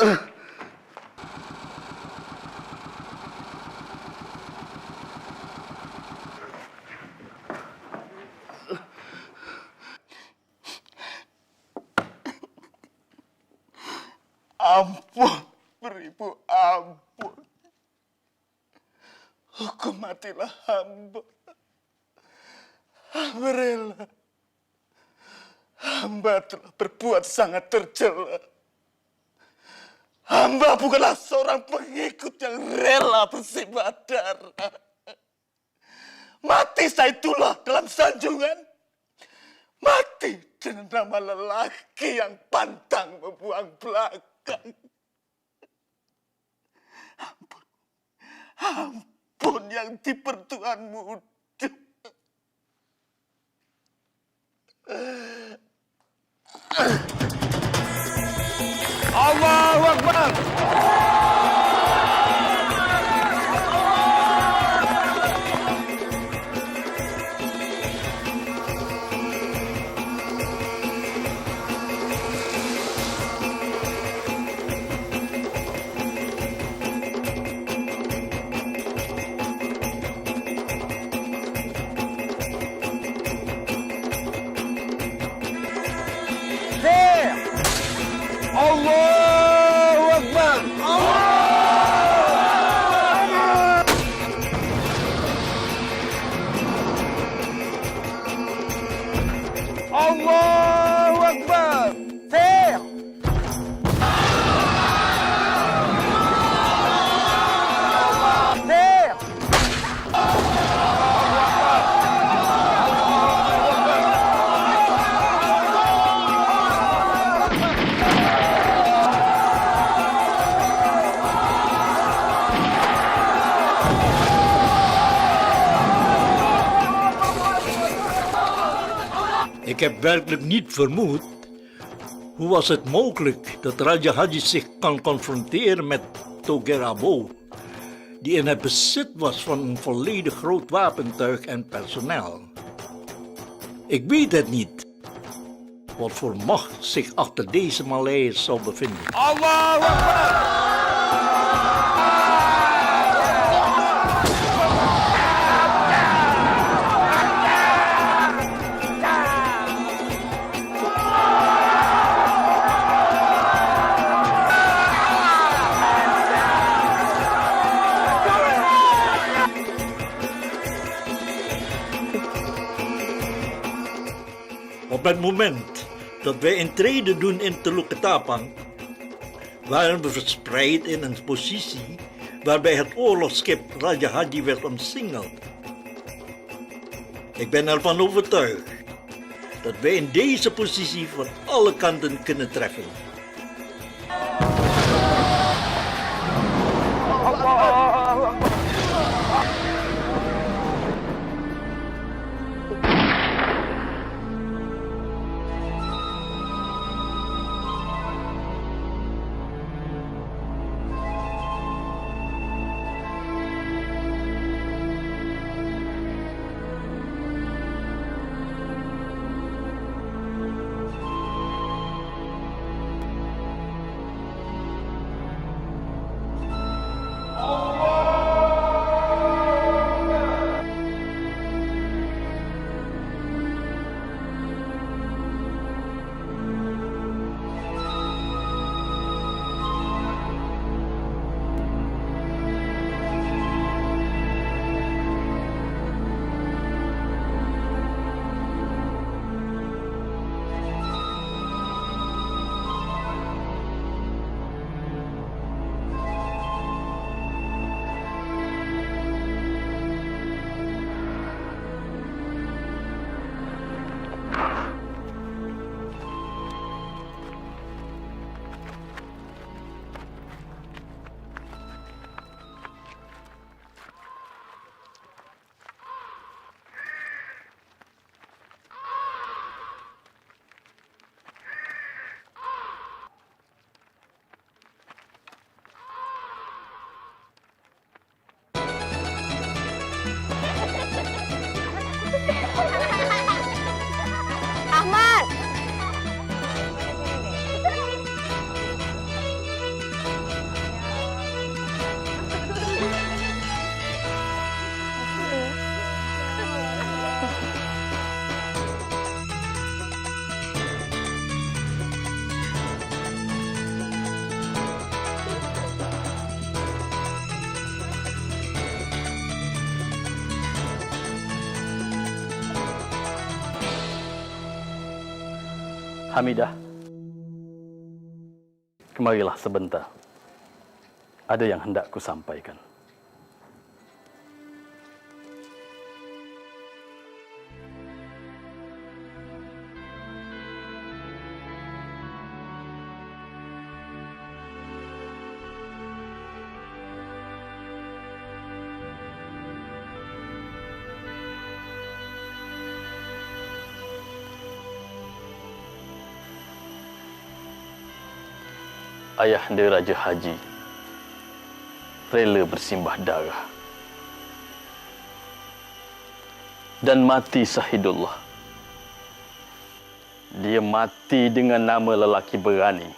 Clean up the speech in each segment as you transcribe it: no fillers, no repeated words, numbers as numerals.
Ampun, beribu ampun. Hukum matilah hamba. Hamba rela. Hamba telah berbuat sangat tercela. Hamba bukanlah seorang pengikut yang rela bersimbah darah. Mati Saidullah dalam sanjungan. Mati dengan nama lelaki yang pantang membuang belakang. Ampun, ampun yang dipertuan muda. Allahu Akbar. Allahu Akbar. Allahu Akbar. Fair. Fair. Ik heb werkelijk niet vermoed. Hoe was het mogelijk dat Raja Haji zich kan confronteren met Togerabo, die in het bezit was van een volledig groot wapentuig en personeel? Ik weet het niet. Wat voor macht zich achter deze Maleiers zou bevinden. Allahu Akbar. Op het moment dat wij intrede doen in Teluk Ketapang, waren we verspreid in een positie waarbij het oorlogsschip Raja Haji werd omsingeld. Ik ben ervan overtuigd dat wij in deze positie van alle kanten kunnen treffen. Hamidah, kemarilah sebentar. Ada yang hendak ku sampaikan. Ayahanda Raja Haji rela bersimbah darah dan mati syahidullah. Dia mati dengan nama lelaki berani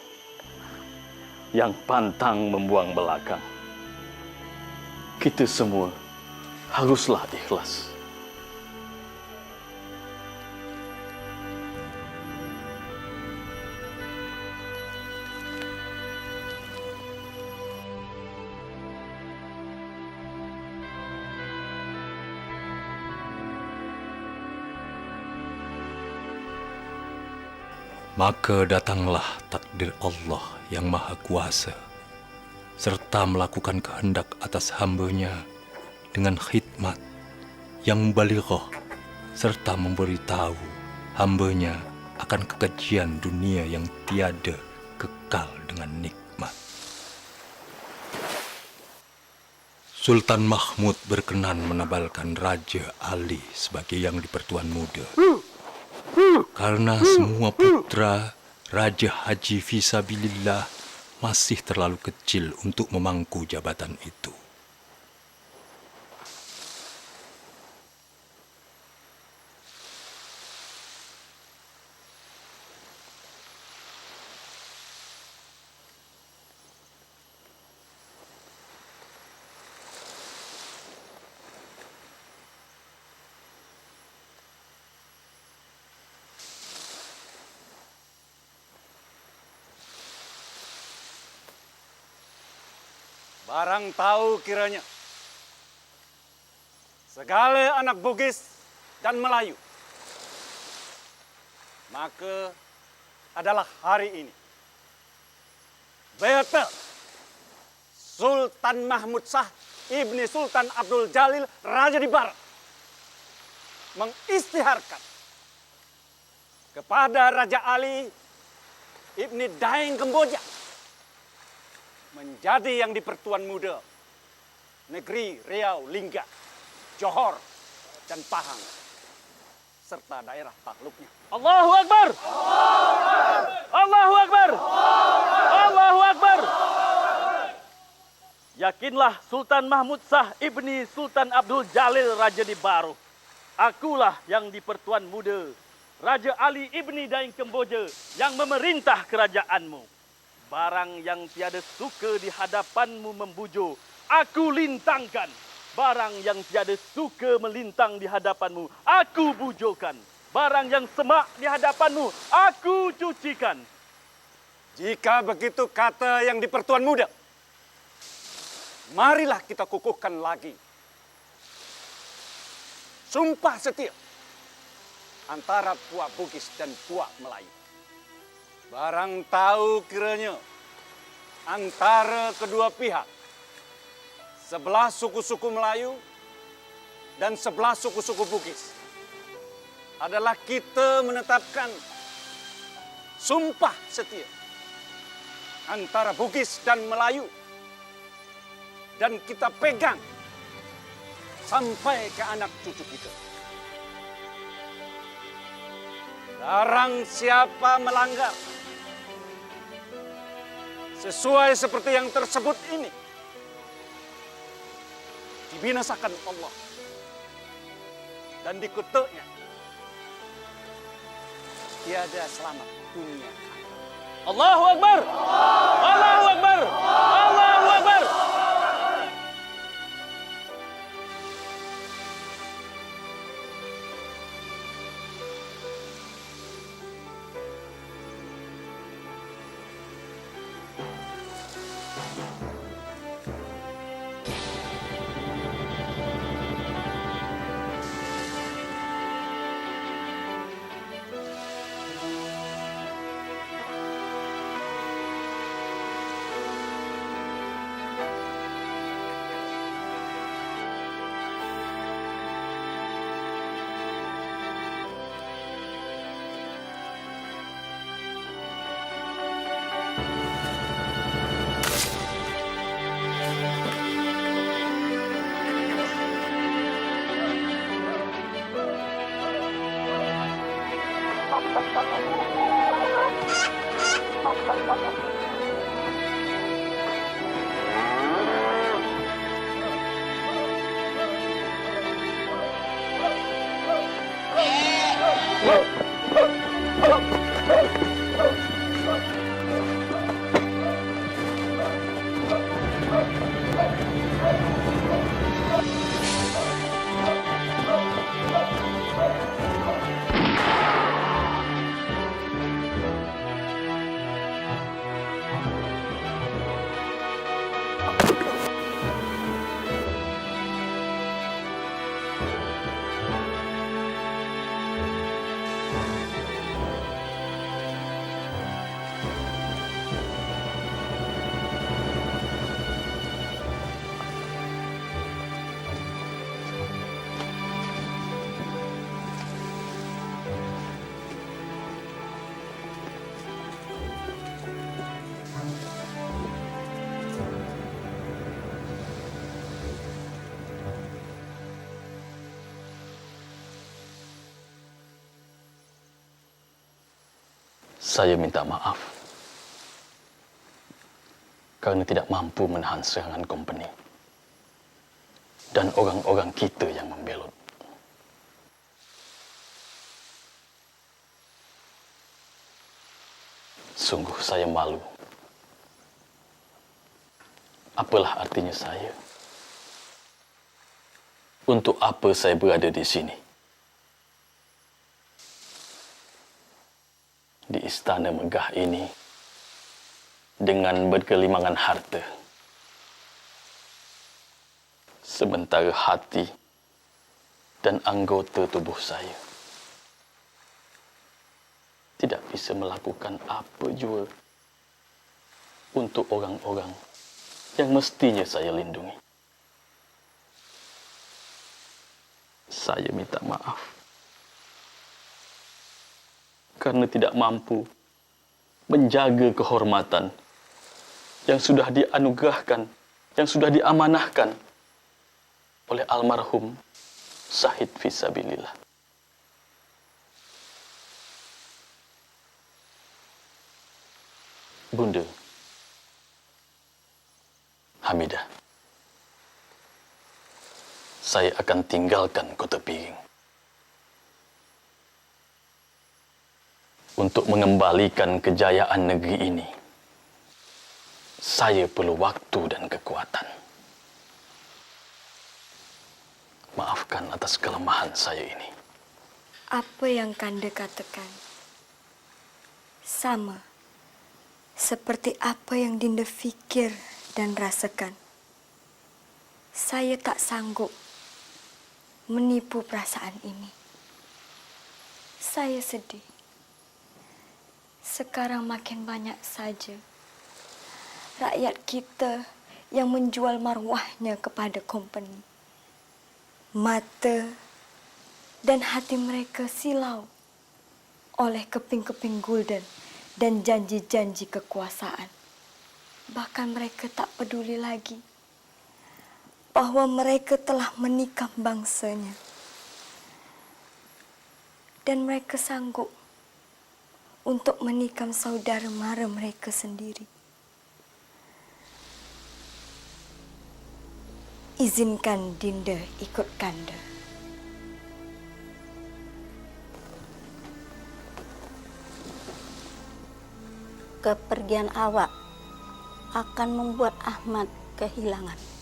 yang pantang membuang belakang. Kita semua haruslah ikhlas. Maka datanglah takdir Allah yang Maha Kuasa, serta melakukan kehendak atas hamba-Nya dengan khidmat yang mubalighah, serta memberitahu hamba-Nya akan kekejian dunia yang tiada kekal dengan nikmat. Sultan Mahmud berkenan menabalkan Raja Ali sebagai yang di-Pertuan Muda. Karena semua putra Raja Haji Fisabilillah masih terlalu kecil untuk memangku jabatan itu. Barang tahu kiranya segala anak Bugis dan Melayu, maka adalah hari ini betul Sultan Mahmud Shah Ibni Sultan Abdul Jalil Raja di Barat mengistiharkan kepada Raja Ali Ibni Daeng Kemboja menjadi yang di-Pertuan Muda negeri Riau, Lingga, Johor, dan Pahang, serta daerah takluknya. Allahu Akbar! Allahu Akbar! Allahu Akbar! Yakinlah Sultan Mahmud Shah Ibni Sultan Abdul Jalil Raja di Baru. Akulah yang di-Pertuan Muda Raja Ali Ibni Daeng Kemboja yang memerintah kerajaanmu. Barang yang tiada suka di hadapanmu membujur, aku lintangkan. Barang yang tiada suka melintang di hadapanmu, aku bujurkan. Barang yang semak di hadapanmu, aku cucikan. Jika begitu kata yang di-Pertuan Muda, marilah kita kukuhkan lagi sumpah setia antara puak Bugis dan puak Melayu. Barang tahu kiranya antara kedua pihak, sebelah suku-suku Melayu dan sebelah suku-suku Bugis, adalah kita menetapkan sumpah setia antara Bugis dan Melayu, dan kita pegang sampai ke anak cucu kita. Barang siapa melanggar sesuai seperti yang tersebut ini, dibinasakan Allah dan dikutuknya. Tiada selamat dunia. Allahu Akbar! Allahu Akbar! Allahu Akbar! Saya minta maaf karena tidak mampu menahan serangan kompeni dan orang-orang kita yang membelot. Sungguh saya malu. Apalah artinya saya? Untuk apa saya berada di sini? Di istana megah ini dengan berkelimangan harta. Sementara hati dan anggota tubuh saya tidak bisa melakukan apa jua untuk orang-orang yang mestinya saya lindungi. Saya minta maaf karena tidak mampu menjaga kehormatan yang sudah dianugerahkan, yang sudah diamanahkan oleh almarhum Syahid Fisabilillah. Bunda Hamidah, saya akan tinggalkan Kota Piring untuk mengembalikan kejayaan negeri ini. Saya perlu waktu dan kekuatan. Maafkan atas kelemahan saya ini. Apa yang Kanda katakan sama seperti apa yang Dinda fikir dan rasakan. Saya tak sanggup menipu perasaan ini. Saya sedih. Sekarang makin banyak saja rakyat kita yang menjual marwahnya kepada kompeni. Mata dan hati mereka silau oleh keping-keping gulden dan janji-janji kekuasaan. Bahkan mereka tak peduli lagi bahwa mereka telah menikam bangsanya. Dan mereka sanggup untuk menikam saudara mara mereka sendiri. Izinkan Dinda ikut Kanda. Kepergian awak akan membuat Ahmad kehilangan.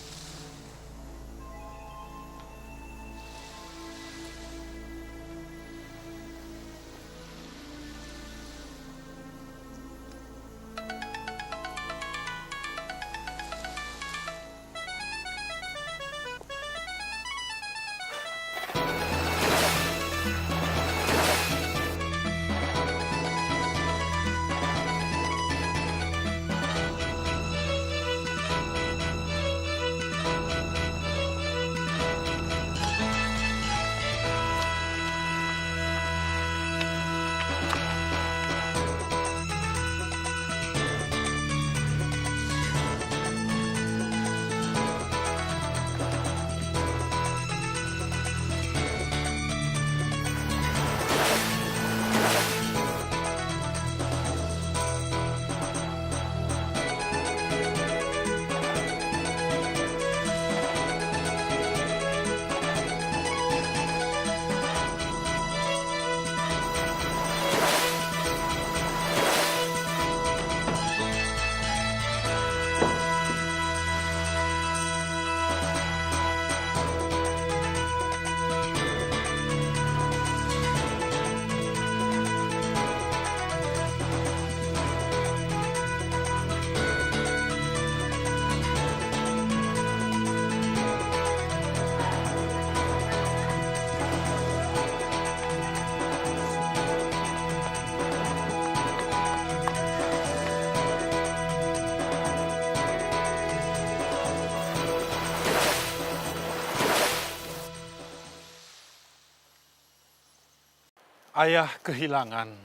Ayah kehilangan.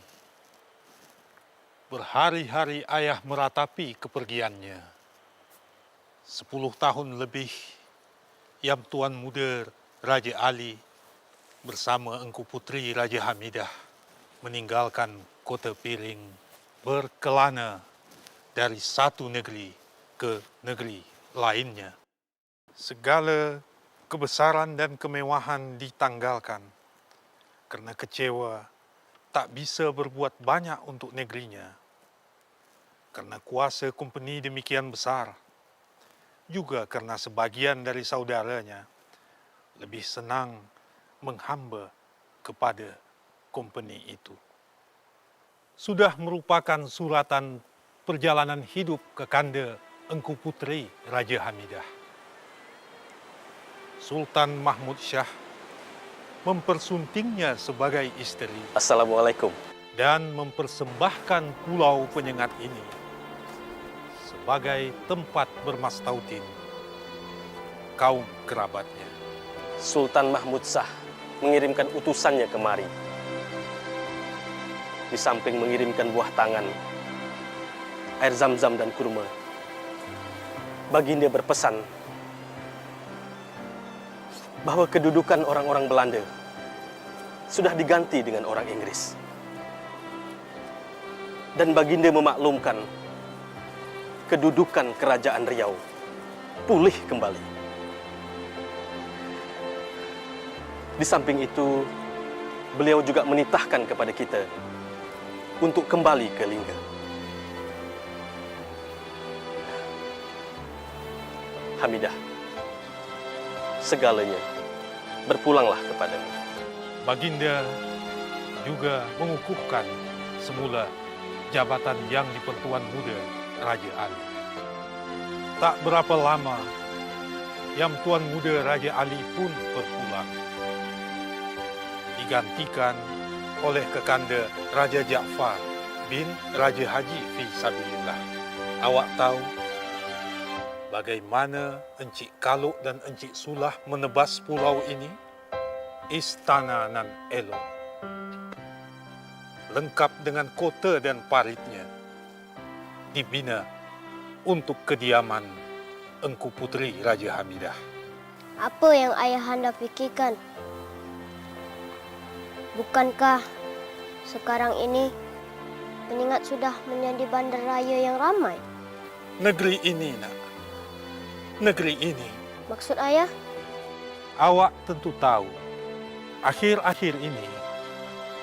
Berhari-hari ayah meratapi kepergiannya. 10 tahun lebih, Yang Tuan Muda Raja Ali bersama Engku Putri Raja Hamidah meninggalkan Kota Piring berkelana dari satu negeri ke negeri lainnya. Segala kebesaran dan kemewahan ditanggalkan karena kecewa tak bisa berbuat banyak untuk negerinya. Karena kuasa company demikian besar, juga karena sebagian dari saudaranya lebih senang menghamba kepada company itu. Sudah merupakan suratan perjalanan hidup ke kanda Engku Puteri Raja Hamidah. Sultan Mahmud Shah mempersuntingnya sebagai isteri Assalamualaikum. dan mempersembahkan pulau penyengat ini sebagai tempat bermastautin kaum kerabatnya. Sultan Mahmud Shah mengirimkan utusannya kemari. Di samping mengirimkan buah tangan, air zam-zam dan kurma, Baginda berpesan bahwa kedudukan orang-orang Belanda sudah diganti dengan orang Inggris. Dan Baginda memaklumkan kedudukan kerajaan Riau pulih kembali. Di samping itu, beliau juga menitahkan kepada kita untuk kembali ke Lingga. Hamidah, segalanya berpulanglah kepadamu. Baginda juga mengukuhkan semula jabatan yang di Pertuan Muda Raja Ali. Tak berapa lama, Yang Tuan Muda Raja Ali pun berpulang. Digantikan oleh kekanda Raja Jaafar bin Raja Haji fi Sabilillah. Awak tahu bagaimana Encik Kaluk dan Encik Sulah menebas pulau ini? Istana nan elok, lengkap dengan kota dan paritnya, dibina untuk kediaman Engku Puteri Raja Hamidah. Apa yang ayahanda fikirkan? Bukankah sekarang ini Penyengat sudah menjadi bandaraya yang ramai? Negeri ini, nak. Negeri ini. Maksud ayah? Awak tentu tahu, akhir-akhir ini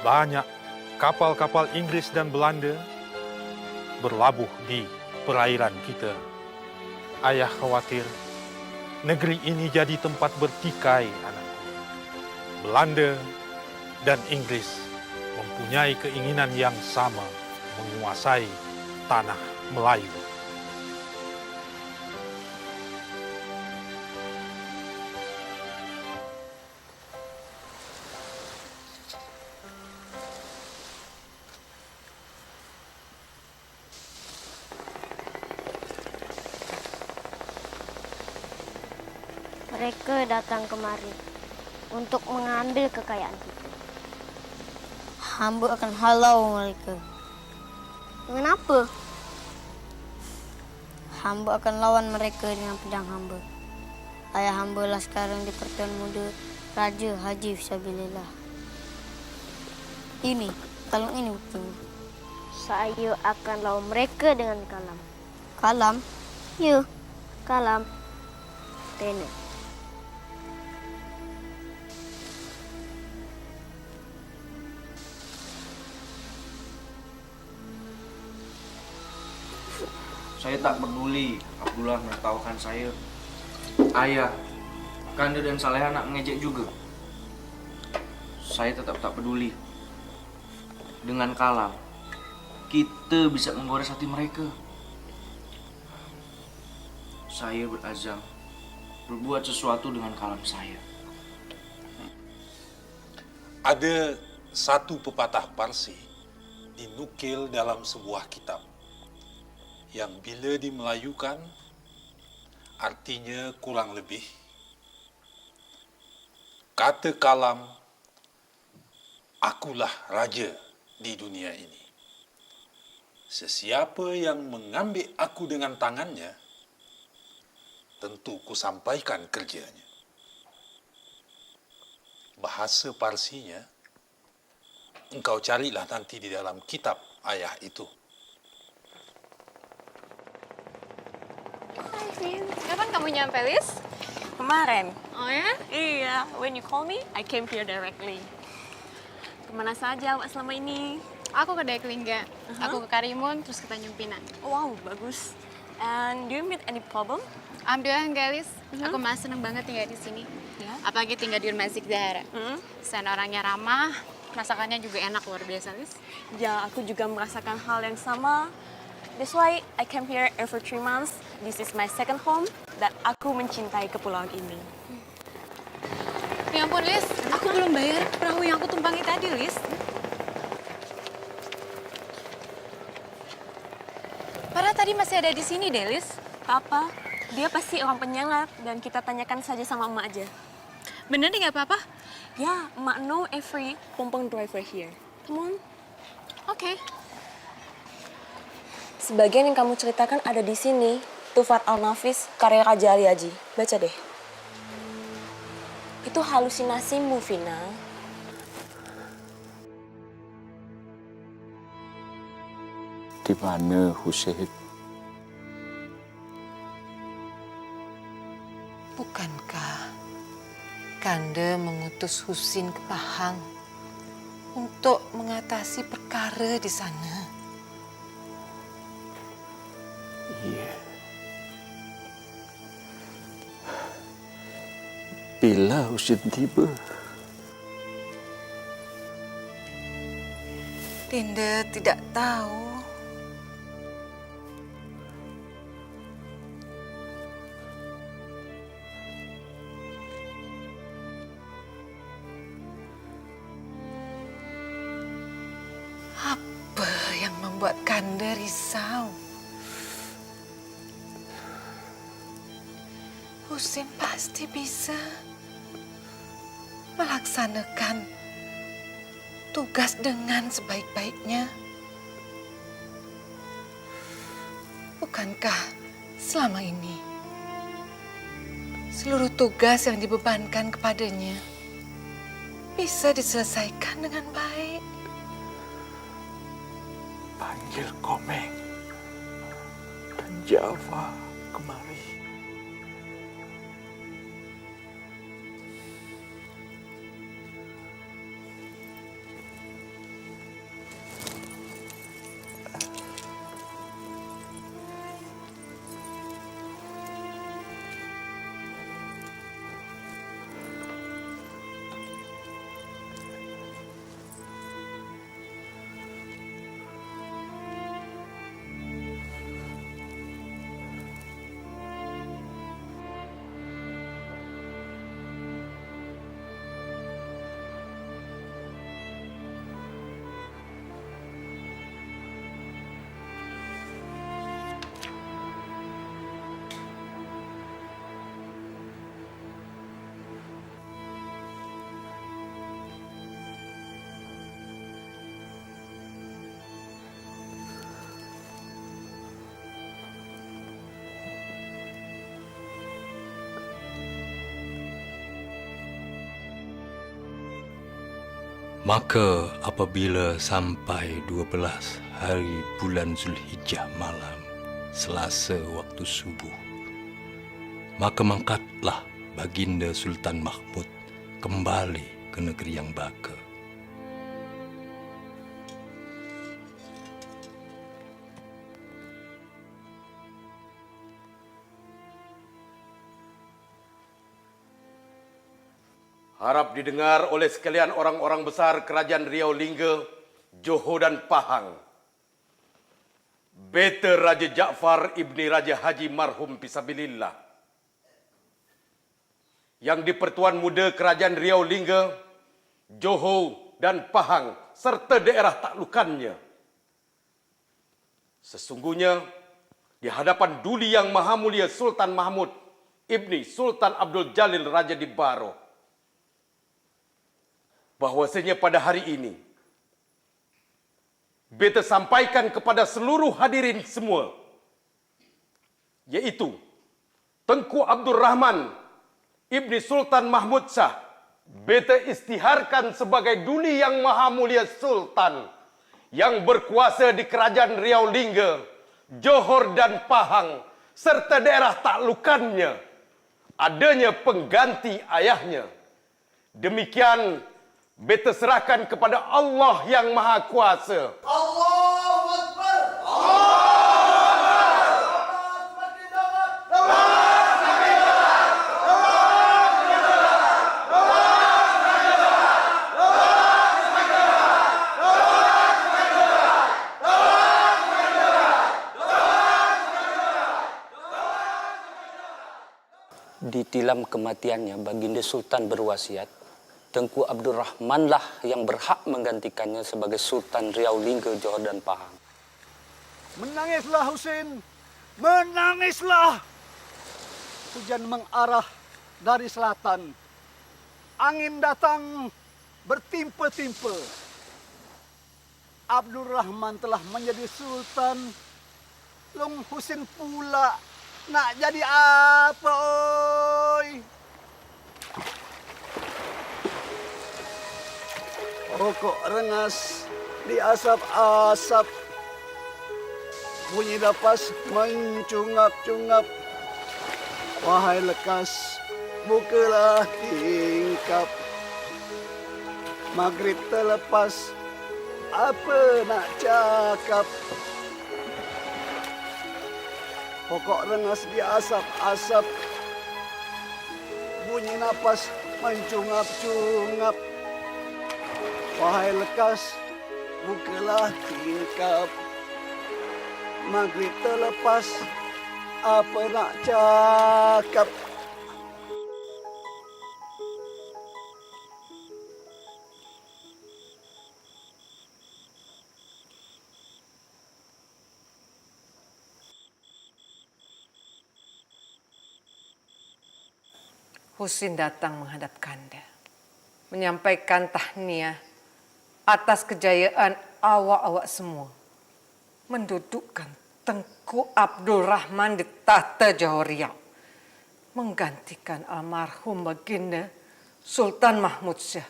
banyak kapal-kapal Inggris dan Belanda berlabuh di perairan kita. Ayah khawatir negeri ini jadi tempat bertikai, anakku. Belanda dan Inggris mempunyai keinginan yang sama menguasai tanah Melayu. Mereka datang kemari untuk mengambil kekayaan kita. Hamba akan halau mereka. Mengapa? Hamba akan lawan mereka dengan pedang hamba. Ayah hamba lah sekarang di Pertuan Muda Raja Haji Fisabilillah. Ini, kalung ini buktinya. Saya akan lawan mereka dengan kalam. Kalam? Ya, kalam. Tenet. Saya tak peduli Abdullah menertawakan saya. Ayah, Kanda dan Saleha nak mengejek juga. Saya tetap tak peduli. Dengan kalam, kita bisa menggores hati mereka. Saya berazam berbuat sesuatu dengan kalam saya. Ada satu pepatah Parsi dinukil dalam sebuah kitab yang bila dimelayukan artinya kurang lebih kata kalam, akulah raja di dunia ini. Sesiapa yang mengambil aku dengan tangannya, tentu kusampaikan kerjanya. Bahasa Parsinya engkau carilah nanti di dalam kitab ayah itu. Kapan kamu nyampe, Lis? Kemarin. Oh ya? Iya, when you call me, I came here directly. Kemana saja Wak selama ini? Aku ke Deklingga. Aku ke Karimun, terus ke Tanjung Pinang. Wow, bagus. And do you meet any problem? Alhamdulillah enggak, Lis. Aku malah seneng banget tinggal di sini. Ya. Apalagi tinggal di Masjid Zahra. Selain orangnya ramah, masakannya juga enak luar biasa, Lis. Ya, aku juga merasakan hal yang sama. That's why I came here every 3 months. This is my second home, dan aku mencintai kepulauan ini. Ya ampun, Lis. Aku belum bayar perahu yang aku tumpangi tadi, Lis. Padahal tadi masih ada di sini deh, Lis. Papa, dia pasti orang penyangat, dan kita tanyakan saja sama emak aja. Bener nih nggak apa-apa? Ya, emak know every pompong driver here. Come on. Oke. Sebagian yang kamu ceritakan ada di sini. Tufat Al-Nafis, karya Raja Ali Haji. Baca deh. Itu halusinasimu, Vina. Di mana Husein? Bukankah Kanda mengutus Husin ke Pahang untuk mengatasi perkara di sana? Iya. Bila Husin tiba? Dinda tidak tahu. Apa yang membuat Kanda risau? Husin pasti bisa melaksanakan tugas dengan sebaik-baiknya. Bukankah selama ini seluruh tugas yang dibebankan kepadanya bisa diselesaikan dengan baik? Panggil Komeng dan Java kemari. Maka apabila sampai 12 hari bulan Zulhijjah malam, Selasa waktu subuh, maka mangkatlah Baginda Sultan Mahmud kembali ke negeri yang baka. Harap didengar oleh sekalian orang-orang besar Kerajaan Riau Lingga, Johor dan Pahang. Beta Raja Ja'far Ibni Raja Haji Marhum Fisabilillah yang di-Pertuan Muda Kerajaan Riau Lingga, Johor dan Pahang serta daerah taklukannya. Sesungguhnya di hadapan Duli Yang Maha Mulia Sultan Mahmud Ibni Sultan Abdul Jalil Raja di Baro, bahwasanya pada hari ini beta sampaikan kepada seluruh hadirin semua, yaitu Tengku Abdul Rahman Ibni Sultan Mahmud Shah beta istiharkan sebagai Duli Yang Maha Mulia Sultan yang berkuasa di Kerajaan Riau Lingga, Johor dan Pahang serta daerah taklukannya, adanya pengganti ayahnya. Demikian beta serahkan kepada Allah yang Maha Kuasa. Allahu Akbar. Di tilam kematiannya, Baginda Sultan berwasiat, Tengku Abdurrahman lah yang berhak menggantikannya sebagai Sultan Riau Lingga, Johor dan Pahang. Menangislah Husin, menangislah. Hujan mengarah dari selatan. Angin datang bertimpa-timpa. Abdurrahman telah menjadi Sultan. Long Husin pula nak jadi apa, oi? Rokok rengas di asap-asap. Bunyi napas mencungap-cungap. Wahai lekas, bukalah tingkap. Maghrib terlepas, apa nak cakap? Pokok rengas di asap-asap. Bunyi napas mencungap-cungap. Wahai lekas, bukalah tingkap. Maghrib terlepas, apa nak cakap? Husin datang menghadap Kanda, menyampaikan tahniah atas kejayaan awak-awak semua, mendudukkan Tengku Abdurrahman di tahta Johor Riau, menggantikan almarhum Baginda Sultan Mahmud Syah.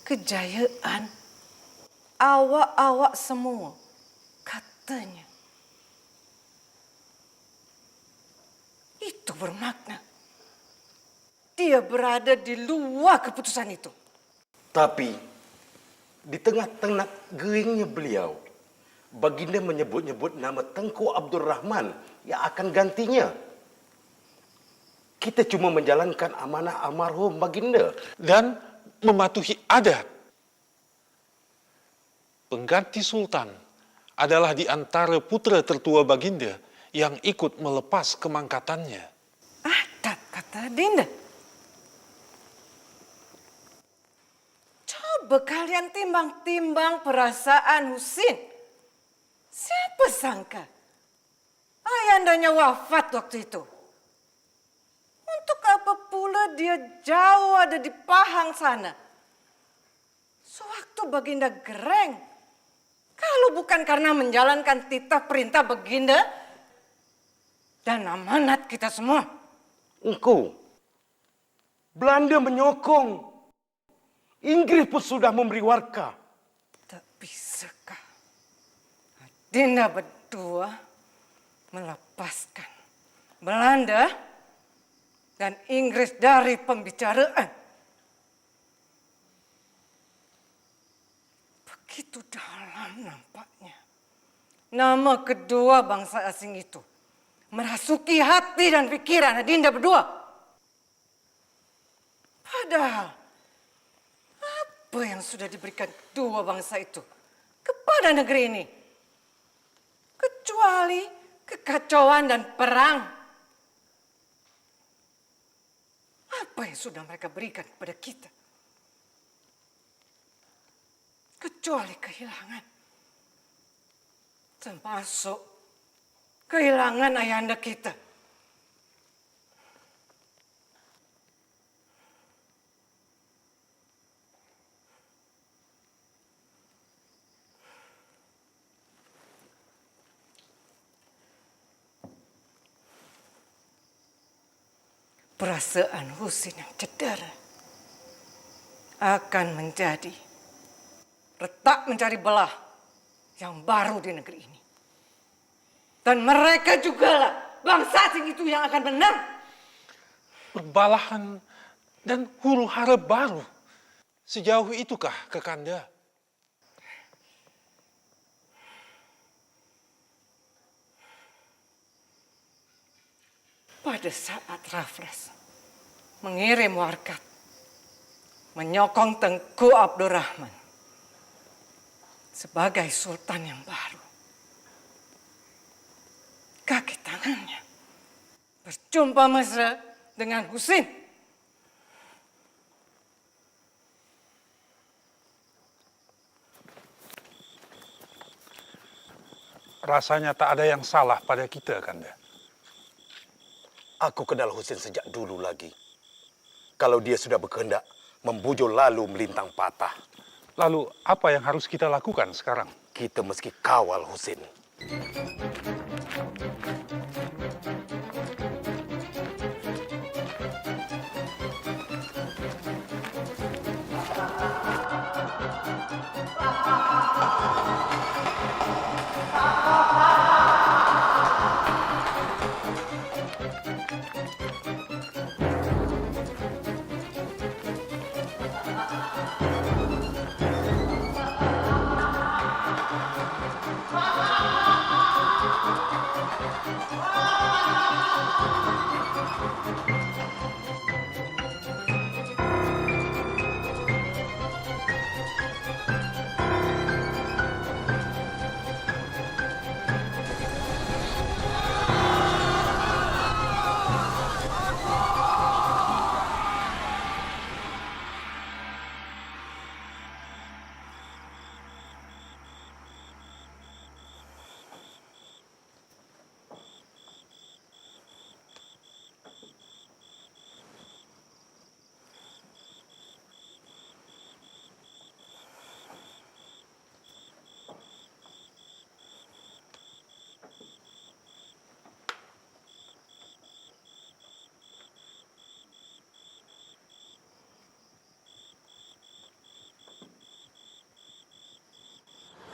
Kejayaan awak-awak semua, katanya. Itu bermakna dia berada di luar keputusan itu. Tapi di tengah-tengah geringnya beliau, Baginda menyebut-nyebut nama Tengku Abdurrahman yang akan gantinya. Kita cuma menjalankan amanah almarhum Baginda dan mematuhi adat. Pengganti Sultan adalah di antara putra tertua Baginda yang ikut melepas kemangkatannya. Adat, kata Dinda. Coba kalian timbang-timbang perasaan Husin. Siapa sangka ayandanya wafat waktu itu? Untuk apa pula dia jauh ada di Pahang sana? Sewaktu Baginda gereng, kalau bukan karena menjalankan titah perintah Baginda dan amanat kita semua. Engkau, Belanda menyokong. Inggris pun sudah memberi warka. Tak bisakah Dinda berdua melepaskan Belanda dan Inggris dari pembicaraan? Begitu dalam nampaknya nama kedua bangsa asing itu merasuki hati dan pikiran Dinda berdua. Padahal apa yang sudah diberikan kedua bangsa itu kepada negeri ini? Kecuali kekacauan dan perang. Apa yang sudah mereka berikan kepada kita? Kecuali kehilangan. Termasuk kehilangan ayahanda kita. Perasaan Husin yang cedera akan menjadi retak mencari belah yang baru di negeri ini. Dan mereka jugalah bangsa asing itu yang akan menang. Perbalahan dan huru hara baru. Sejauh itukah Kakanda? Pada saat Raffles mengirim warkat menyokong Tengku Abdurrahman sebagai sultan yang baru, kaki tangannya berjumpa mesra dengan Husin. Rasanya tak ada yang salah pada kita, Kanda. Aku kenal Husin sejak dulu lagi. Kalau dia sudah berkehendak membujuk lalu melintang patah. Lalu apa yang harus kita lakukan sekarang? Kita mesti kawal Husin.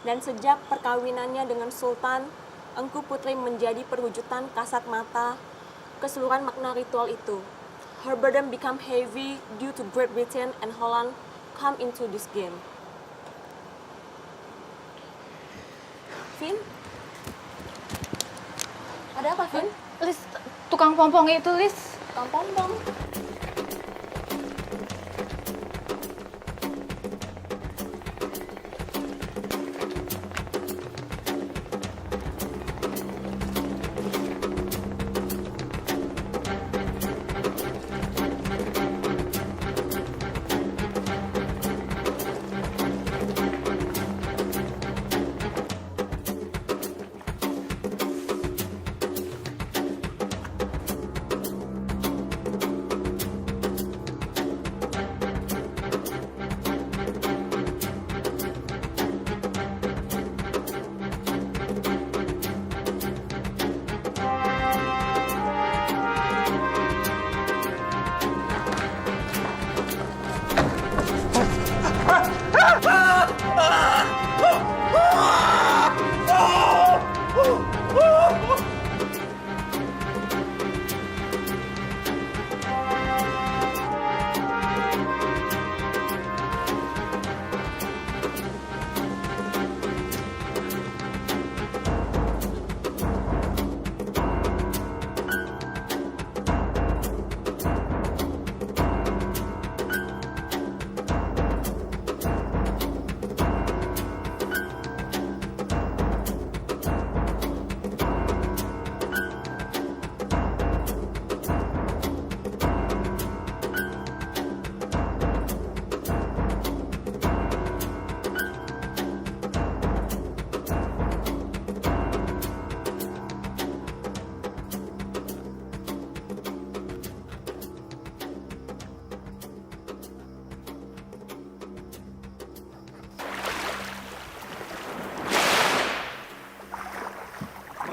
Dan sejak perkawinannya dengan Sultan, Engku Putri menjadi perwujudan kasat mata keseluruhan makna ritual itu. Her burden become heavy due to Great Britain and Holland come into this game. Vin? Ada apa, Vin? Lis, tukang pompong itu, Lis. Tukang pompong?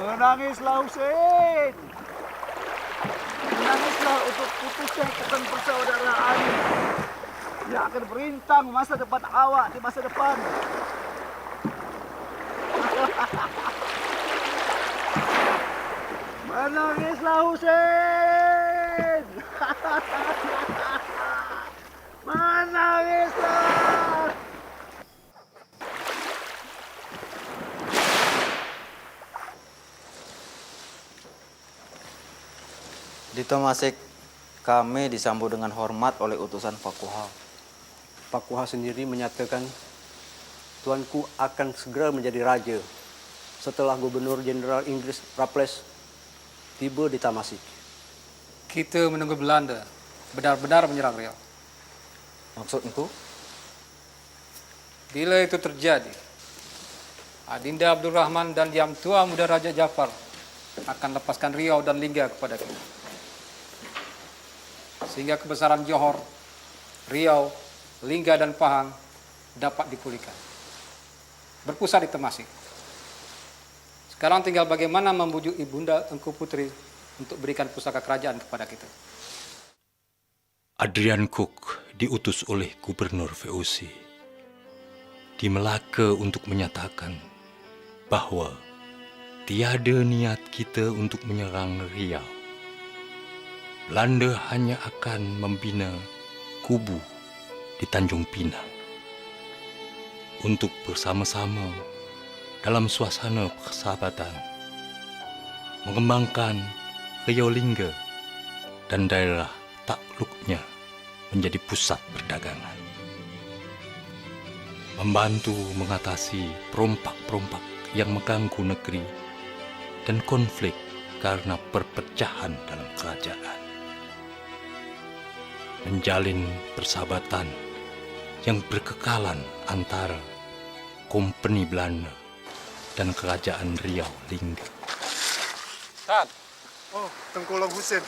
Menangislah Husin. Menangislah untuk putusnya ikatan persaudaraan yang akan merintang masa depan awak di masa depan. Menangislah Husein. Menangislah. Di Tomasik, kami disambut dengan hormat oleh utusan Pakuha. Pakuha sendiri menyatakan tuanku akan segera menjadi raja setelah Gubernur Jenderal Inggris Raffles tiba di Tamasik. Kita menunggu Belanda benar-benar menyerang Riau. Maksudku? Bila itu terjadi, Adinda Abdul Rahman dan Yang Tua Muda Raja Jafar akan lepaskan Riau dan Lingga kepada kita. Sehingga kebesaran Johor, Riau, Lingga dan Pahang dapat dipulihkan. Berpusat di Tamasik. Sekarang tinggal bagaimana membujuk Ibunda Engku Putri untuk berikan pusaka kerajaan kepada kita. Adrian Cook diutus oleh Gubernur VOC di Melaka untuk menyatakan bahwa tiada niat kita untuk menyerang Riau. Belanda hanya akan membina kubu di Tanjung Pinang untuk bersama-sama dalam suasana persahabatan mengembangkan Riau Lingga dan daerah takluknya menjadi pusat perdagangan, membantu mengatasi perompak-perompak yang mengganggu negeri dan konflik karena perpecahan dalam kerajaan, menjalin persahabatan yang berkekalan antara Kompeni Belanda dan Kerajaan Riau Lingga. Tad. Oh, Tengku Long Husein.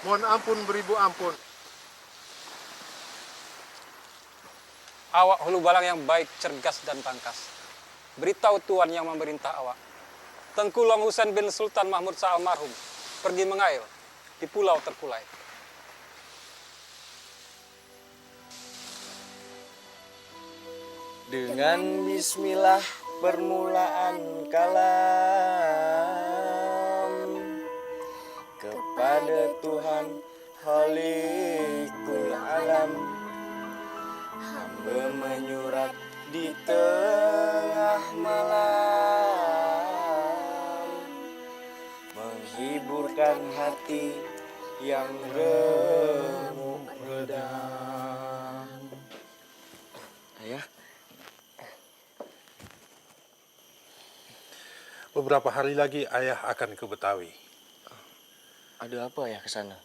Mohon ampun beribu ampun. Awak hulu balang yang baik, cergas dan tangkas. Beritahu tuan yang memerintah awak. Tengku Long Husein bin Sultan Mahmud Shah almarhum pergi mengail di Pulau Terkulai. Dengan bismillah permulaan kalam kepada Tuhan Khalikul Alam, hamba menyurat di tengah malam, menghiburkan hati yang remuk redam. Ayah, beberapa hari lagi ayah akan ke Betawi. Ada apa ya ke sana?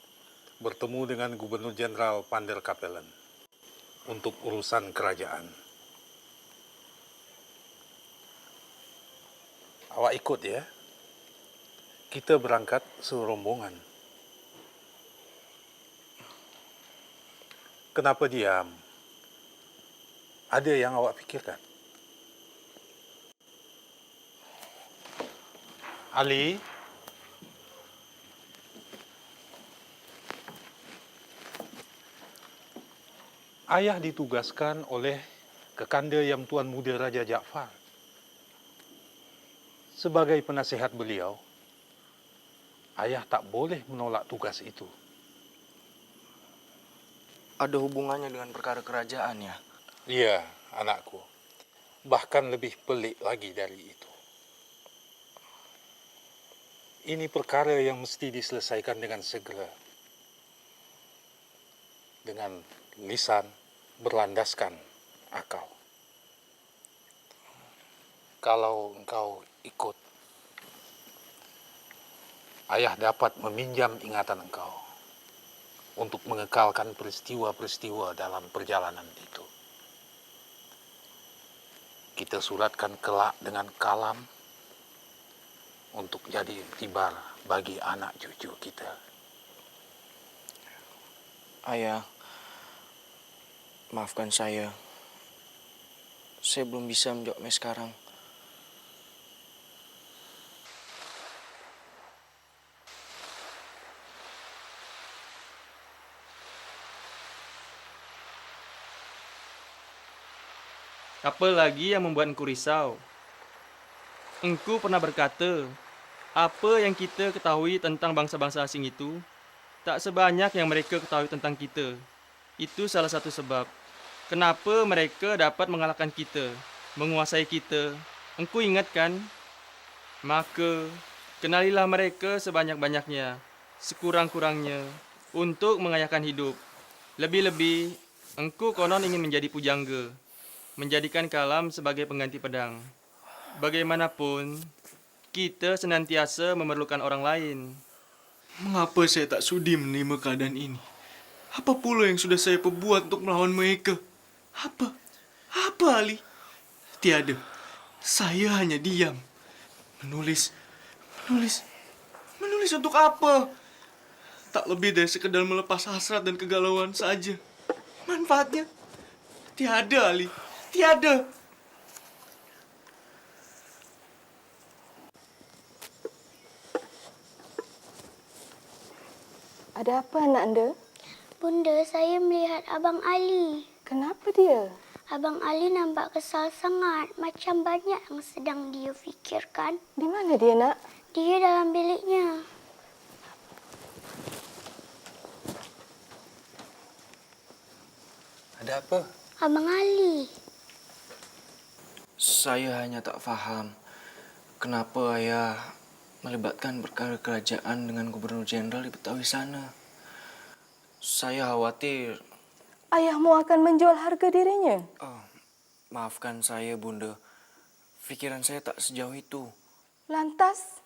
Bertemu dengan Gubernur Jenderal Pander Kapellen untuk urusan kerajaan. Awak ikut ya. Kita berangkat serombongan. Kenapa diam? Ada yang awak pikirkan? Ali, ayah ditugaskan oleh Kekanda Yang Tuan Muda Raja Jafar. Sebagai penasihat beliau, ayah tak boleh menolak tugas itu. Ada hubungannya dengan perkara kerajaan ya? Iya, anakku. Bahkan lebih pelik lagi dari itu. Ini perkara yang mesti diselesaikan dengan segera. Dengan lisan berlandaskan akal. Kalau engkau ikut, ayah dapat meminjam ingatan engkau untuk mengekalkan peristiwa-peristiwa dalam perjalanan itu. Kita suratkan kelak dengan kalam untuk jadi iktibar bagi anak cucu kita. Ayah, maafkan saya. Saya belum bisa menjawabnya sekarang. Apa lagi yang membuat engkau risau? Engkau pernah berkata, Apa yang kita ketahui tentang bangsa-bangsa asing itu tak sebanyak yang mereka ketahui tentang kita. Itu salah satu sebab kenapa mereka dapat mengalahkan kita, menguasai kita. Engkau ingat kan? Maka kenalilah mereka sebanyak-banyaknya, sekurang-kurangnya, untuk mengayakan hidup. Lebih-lebih, engkau konon ingin menjadi pujangga, menjadikan kalam sebagai pengganti pedang. Bagaimanapun, kita senantiasa memerlukan orang lain. Mengapa saya tak sudi menerima keadaan ini? Apa pula yang sudah saya perbuat untuk melawan mereka? Apa? Apa, Ali? Tiada. Saya hanya diam. Menulis untuk apa? Tak lebih dari sekedar melepas hasrat dan kegalauan saja. Manfaatnya? Tiada, Ali. Tiada. Ada apa, anak anda? Bunda, saya melihat Abang Ali. Kenapa dia? Abang Ali nampak kesal sangat, macam banyak yang sedang dia fikirkan. Di mana dia, nak? Dia dalam biliknya. Ada apa? Abang Ali. Saya hanya tak faham kenapa ayah melibatkan perkara kerajaan dengan gubernur jenderal di Betawi sana. Saya khawatir. Ayahmu akan menjual harga dirinya? Oh, maafkan saya, Bunda. Pikiran saya tak sejauh itu. Lantas?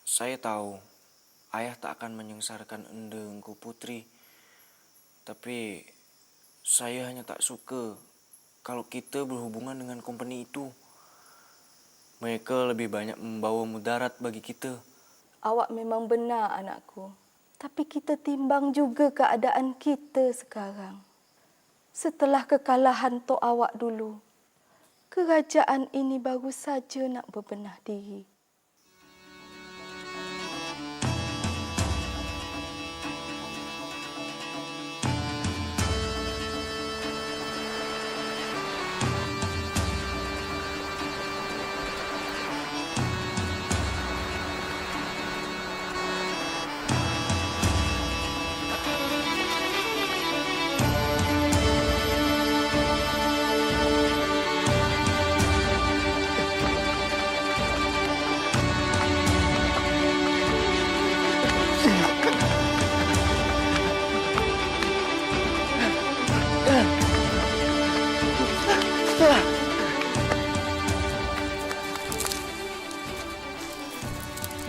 Saya tahu ayah tak akan menyengsarakan Enda Engku Putri. Tapi saya hanya tak suka kalau kita berhubungan dengan company itu. Mereka lebih banyak membawa mudarat bagi kita. Awak memang benar, anakku. Tapi kita timbang juga keadaan kita sekarang. Setelah kekalahan Tok Awak dulu, kerajaan ini baru saja nak berbenah diri.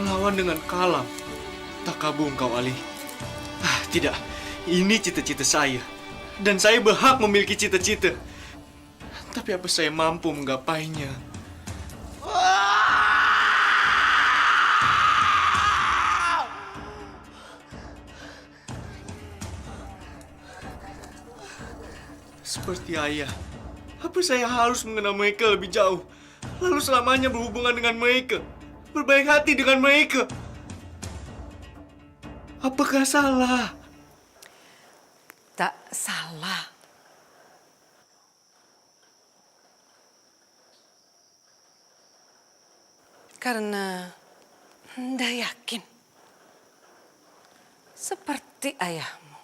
Melawan dengan kalam. Tak kabur engkau, Ali. Tidak, ini cita-cita saya. Dan saya berhak memiliki cita-cita. Tapi apa saya mampu menggapainya? Seperti ayah, apa saya harus mengenal mereka lebih jauh, lalu selamanya berhubungan dengan mereka, berbaik hati dengan mereka? Apakah salah? Tak salah. Karena Anda yakin seperti ayahmu,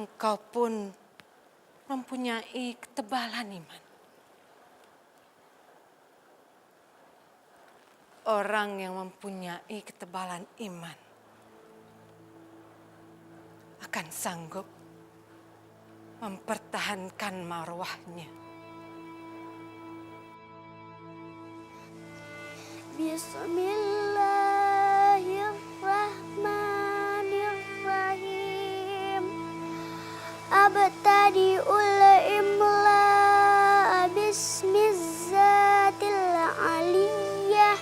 engkau pun mempunyai ketebalan iman. Orang yang mempunyai ketebalan iman akan sanggup mempertahankan marwahnya. Bismillahirrahmanirrahim. Abtadi'ul imla bismizzatil aliyah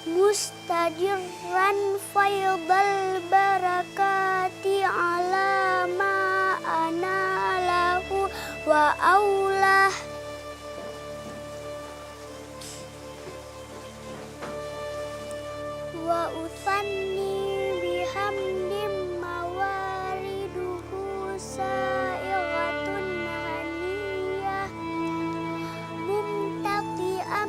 mustadirran faydal barakati ala ma analah wa aulah. Wa uthanni bihamdim mawariduhu sa'iratun haniyah mumtaqi'ah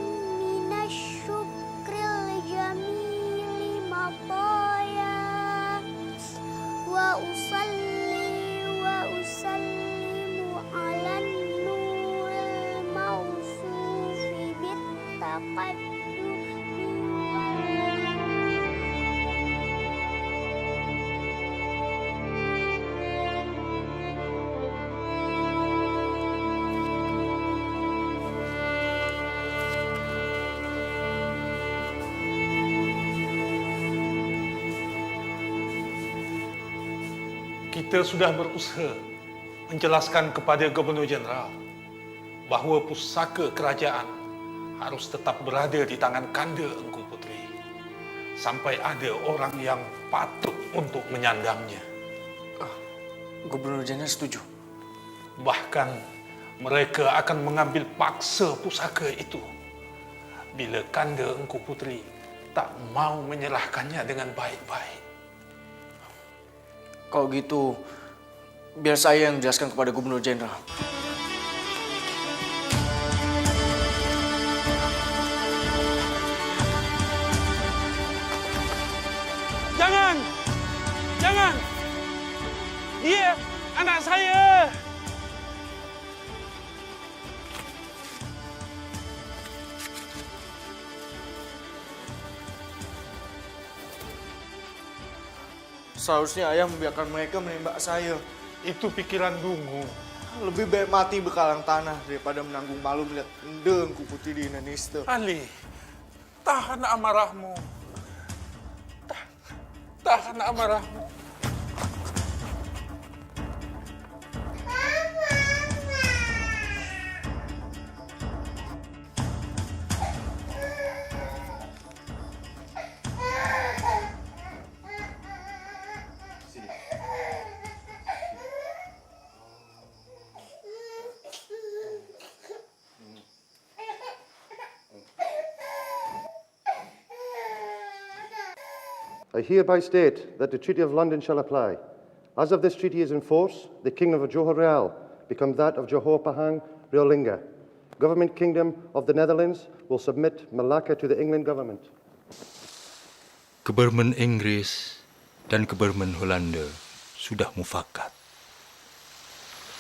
Kita sudah berusaha menjelaskan kepada Gubernur Jeneral bahawa pusaka kerajaan harus tetap berada di tangan Kanda Engku Puteri sampai ada orang yang patut untuk menyandangnya. Gubernur Jeneral setuju. Bahkan mereka akan mengambil paksa pusaka itu bila Kanda Engku Puteri tak mau menyerahkannya dengan baik-baik. Kalau gitu, biar saya yang menjelaskan kepada Gubernur Jenderal. Jangan! Jangan! Dia anak saya! Seharusnya ayah membiarkan mereka menembak saya. Itu pikiran dungu. Lebih baik mati bekalang tanah daripada menanggung malu melihat Ende Engku Puteri di Indonesia. Ali, tahan amarahmu. Tahan amarahmu. I hereby state that the Treaty of London shall apply. As of this treaty is in force, the Kingdom of Johor Real becomes that of Johor Pahang Realingga. Government Kingdom of the Netherlands will submit Malacca to the England government. Kebermen Inggris dan Kebermen Holanda sudah mufakat,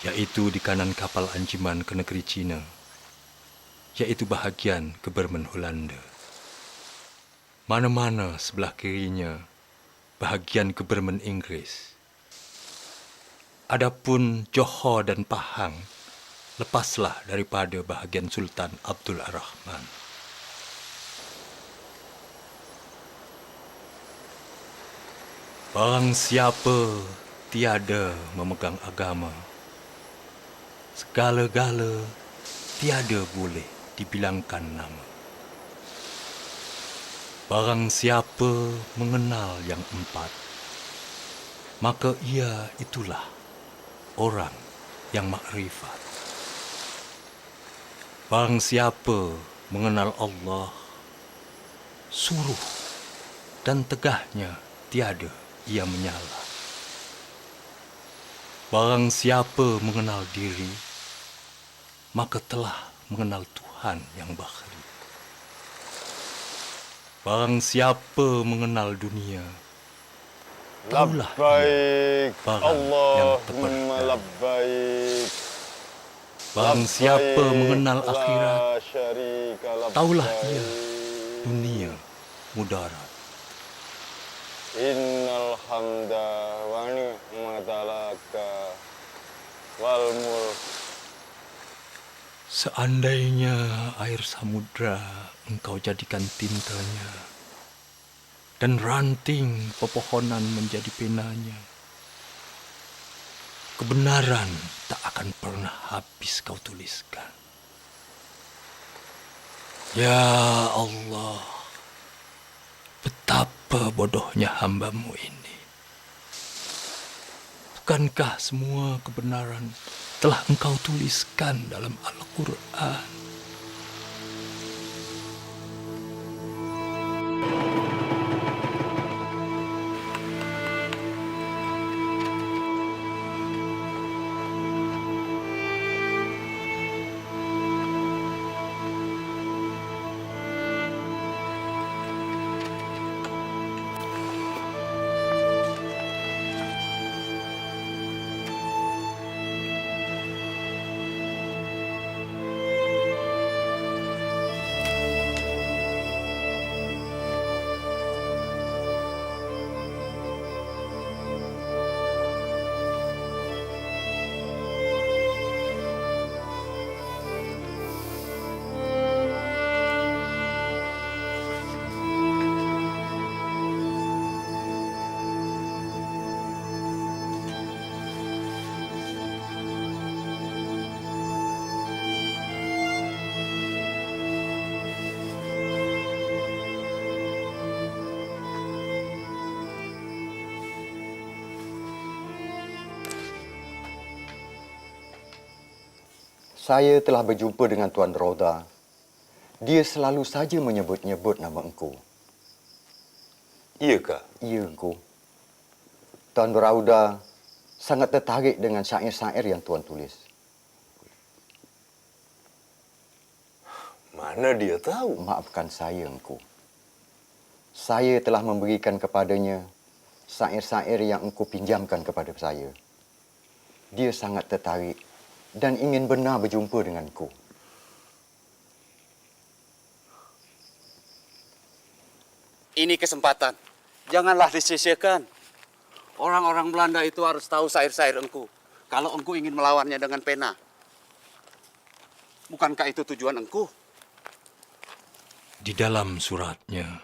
yaitu di kanan kapal anjiman ke negeri Cina, yaitu bahagian Kebermen Holanda. Mana-mana sebelah kirinya bahagian Kebermen Inggris. Adapun Johor dan Pahang lepaslah daripada bahagian Sultan Abdul Rahman. Barang siapa tiada memegang agama, segala-gala tiada boleh dibilangkan nama. Barang siapa mengenal yang empat, maka ia itulah orang yang makrifat. Barang siapa mengenal Allah, suruh dan tegahnya tiada ia menyala. Barang siapa mengenal diri, maka telah mengenal Tuhan yang bakhri. Barang siapa mengenal dunia, taulah ia barang yang terpercaya. Barang siapa mengenal akhirat, taulah ia dunia mudarat. Innal hamda wa ni'matalaka wal mulk. Seandainya air samudra engkau jadikan tintanya, dan ranting pepohonan menjadi penanya, kebenaran tak akan pernah habis kau tuliskan. Ya Allah, betapa bodohnya hamba-Mu ini. Bukankah semua kebenaran telah engkau tuliskan dalam Al-Quran? Saya telah berjumpa dengan Tuan Rhoda. Dia selalu saja menyebut-nyebut nama engkau. Iyakah? Ya, engkau. Tuan Rhoda sangat tertarik dengan syair-syair yang Tuan tulis. Mana dia tahu? Maafkan saya, engkau. Saya telah memberikan kepadanya syair-syair yang engkau pinjamkan kepada saya. Dia sangat tertarik dan ingin benar berjumpa denganku. Ini kesempatan. Janganlah disia-siakan. Orang-orang Belanda itu harus tahu syair-syair engkau. Kalau engkau ingin melawannya dengan pena. Bukankah itu tujuan engkau? Di dalam suratnya,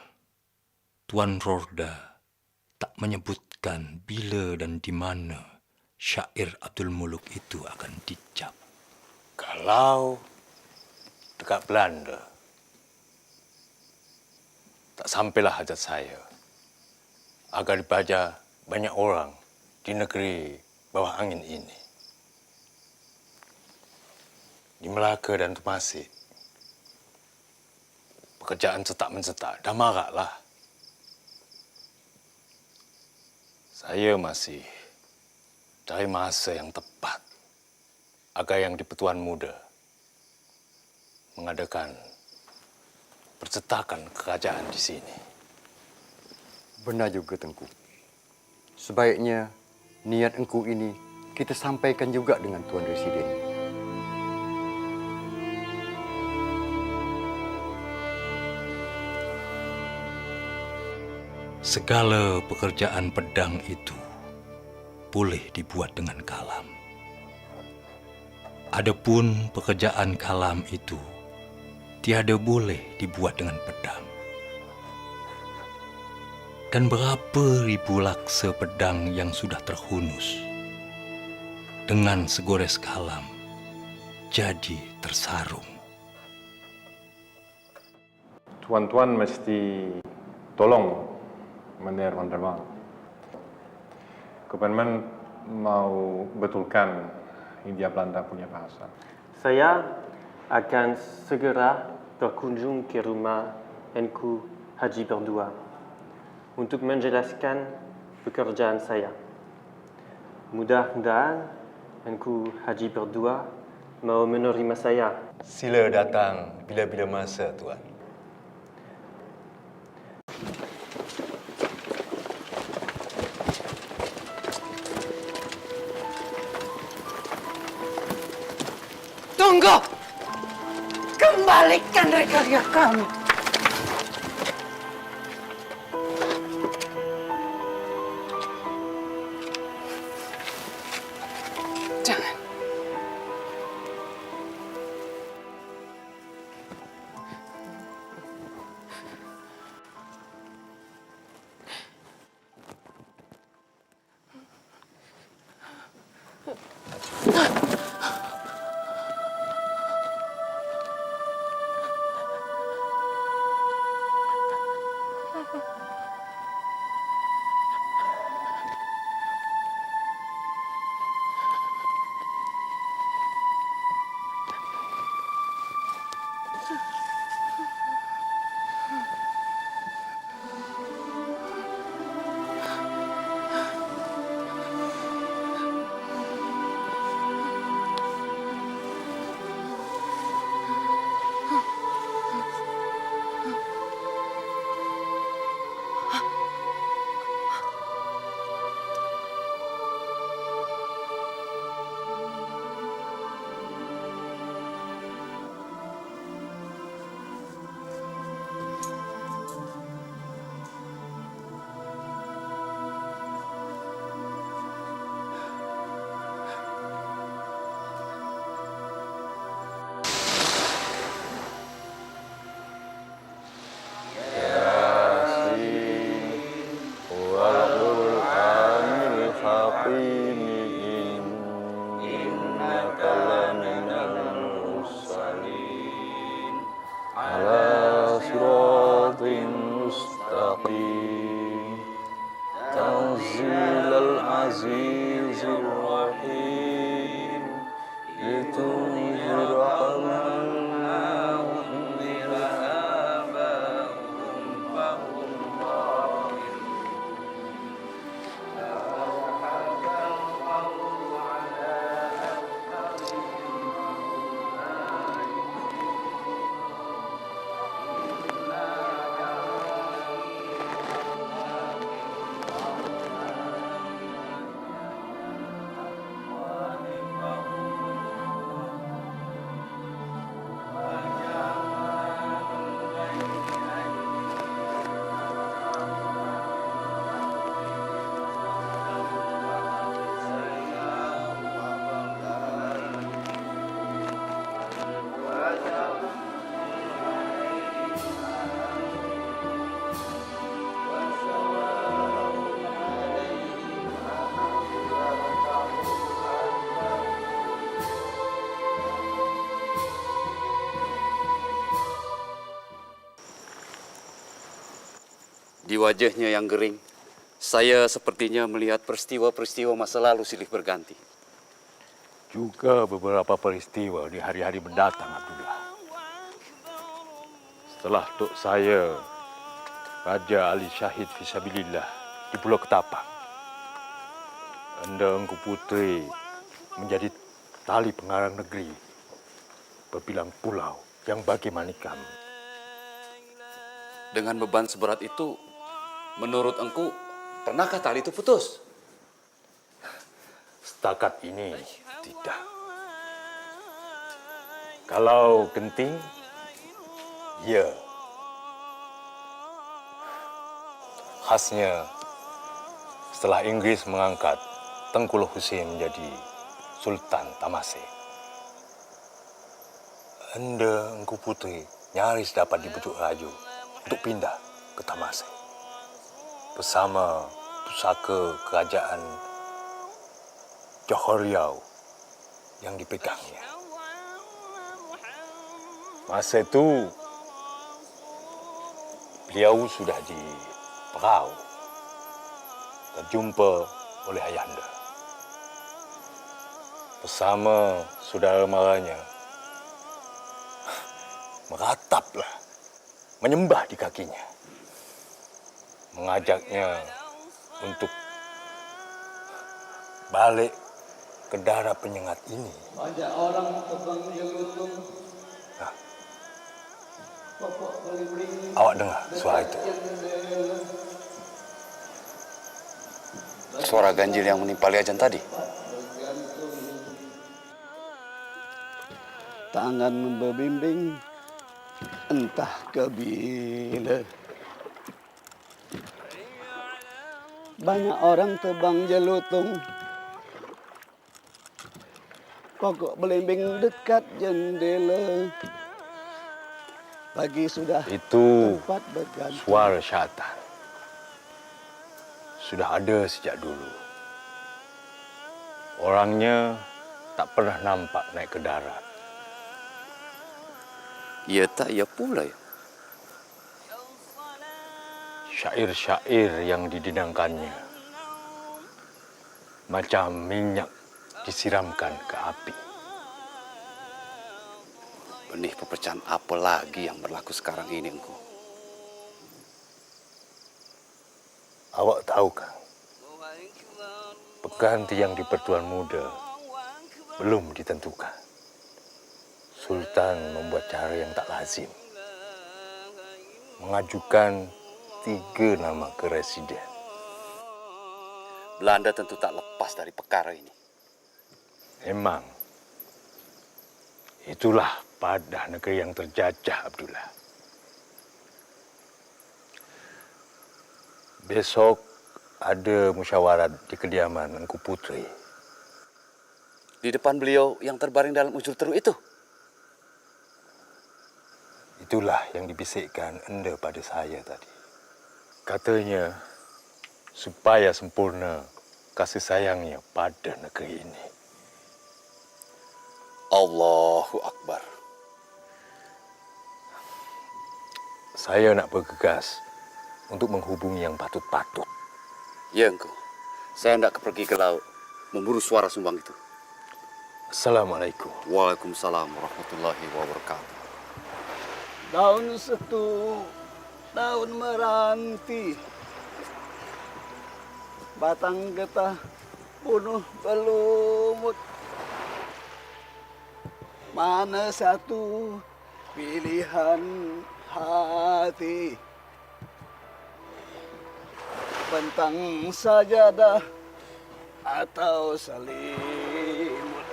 Tuan Rhoda tak menyebutkan bila dan di mana syair Abdul Muluk itu akan dicap. Kalau dekat Belanda, tak sampailah hajat saya agar dibaca banyak orang di negeri bawah angin ini. Di Melaka dan Temasek, pekerjaan cetak-mencetak dah maraklah. Saya masih cari masa yang tepat agar yang di-Pertuan Muda mengadakan percetakan kerajaan di sini. Benar juga, Tengku. Sebaiknya niat engkau ini kita sampaikan juga dengan Tuan Residen. Segala pekerjaan pedang itu boleh dibuat dengan kalam. Adapun pekerjaan kalam itu tiada boleh dibuat dengan pedang. Dan berapa ribu laksa pedang yang sudah terhunus dengan segores kalam jadi tersarung. Tuan-tuan mesti tolong Mandir Wanderbang. Kepenman mau betulkan Hindia Belanda punya bahasa. Saya akan segera berkunjung ke rumah Engku Haji Berdua untuk menjelaskan pekerjaan saya. Mudah-mudahan Engku Haji Berdua mau menerima saya. Sila datang bila-bila masa, Tuan. Tunggu! Kembalikan regalia kami. Jangan. العزيز الرحيم لتنذر Di wajahnya yang gering, saya sepertinya melihat peristiwa-peristiwa masa lalu silih berganti. Juga beberapa peristiwa di hari-hari mendatang, Abdullah. Setelah tok saya, Raja Ali Syahid Fisabilillah di Pulau Ketapang, Anda Engku Putri menjadi tali pengarang negeri berbilang pulau yang bagi manikam. Dengan beban seberat itu, menurut engku, pernahkah tali itu putus? Setakat ini tidak. Kalau genting, ya. Khasnya setelah Inggris mengangkat Tengku Hussein menjadi Sultan Tamasek, Anda Engku Putri nyaris dapat dibujuk rayu untuk pindah ke Tamasek bersama pusaka kerajaan Johor Riau yang dipegangnya. Masa itu beliau sudah di Perau, terjumpa oleh ayahanda. Bersama saudara maranya, merataplah, menyembah di kakinya, mengajaknya untuk balik ke darah penyengat ini. Banyak orang tebang jelutung. Awak dengar suara itu? Suara ganjil yang menimpali ajan tadi. Tangan membimbing entah ke bila. Banyak orang tebang jelutung. Pokok belimbing dekat jendela. Pagi sudah Itu tempat berganti. suara syaitan. Sudah ada sejak dulu. Orangnya tak pernah nampak naik ke darat. Ya tak, ya pula ya. Syair-syair yang didendangkannya macam minyak disiramkan ke api. Benih perpecahan apa lagi yang berlaku sekarang ini, engku? Awak tahu kan? Pengganti yang di Pertuan Muda belum ditentukan. Sultan membuat cara yang tak lazim. Mengajukan 3 nama ke residen. Belanda tentu tak lepas dari perkara ini. Memang. Itulah padah negeri yang terjajah, Abdullah. Besok ada musyawarat di kediaman Engku Putri. Di depan beliau yang terbaring dalam ujul teruk itu. Itulah yang dibisikkan Anda pada saya tadi. Katanya, supaya sempurna kasih sayangnya pada negeri ini. Allahu Akbar. Saya nak bergegas untuk menghubungi yang patut-patut. Ya, engkau. Saya hendak pergi ke laut, memburu suara sumbang itu. Assalamualaikum. Waalaikumsalam warahmatullahi wabarakatuh. Daun setu, daun meranti, batang getah bunuh belumut. Mana satu pilihan hati? Bentang sajadah atau selimut?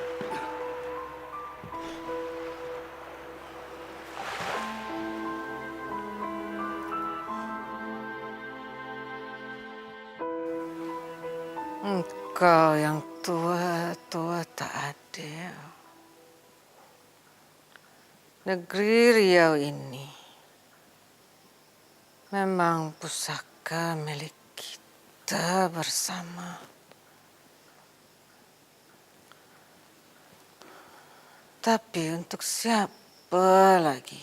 Engkau yang tua-tua tak adil. Negeri Riau ini memang pusaka milik kita bersama. Tapi untuk siapa lagi?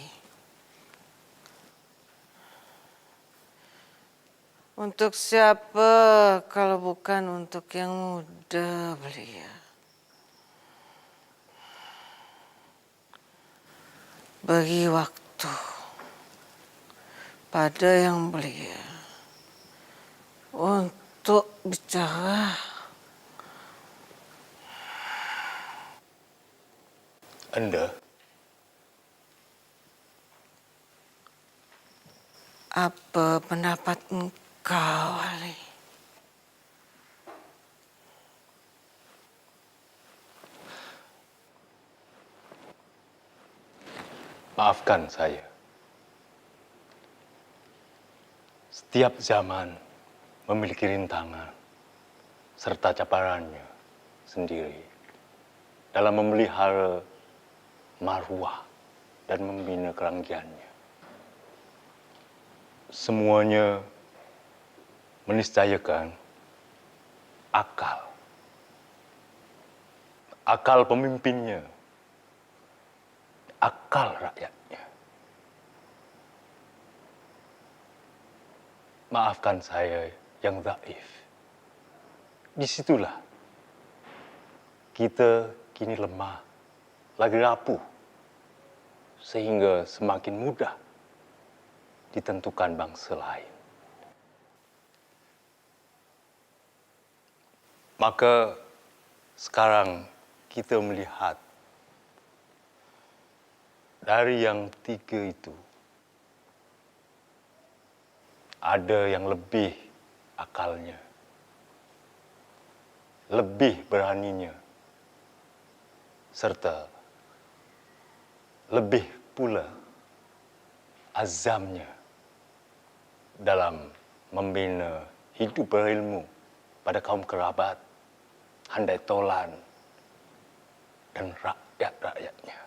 Untuk siapa kalau bukan untuk yang muda belia? Bagi waktu pada yang belia untuk bicara. Anda? Apa pendapat engkau, Ali? Maafkan saya. Setiap zaman memiliki rintangan serta cabarannya sendiri dalam memelihara marwah dan membina keranggiannya. Semuanya meniscayakan akal pemimpinnya, akal rakyatnya. Maafkan saya yang dhaif. Disitulah kita kini lemah, lagi rapuh, sehingga semakin mudah ditentukan bangsa lain. Maka sekarang kita melihat dari yang tiga itu, ada yang lebih akalnya, lebih beraninya, serta lebih pula azamnya dalam membina hidup berilmu pada kaum kerabat, handai tolan, dan rakyat-rakyatnya.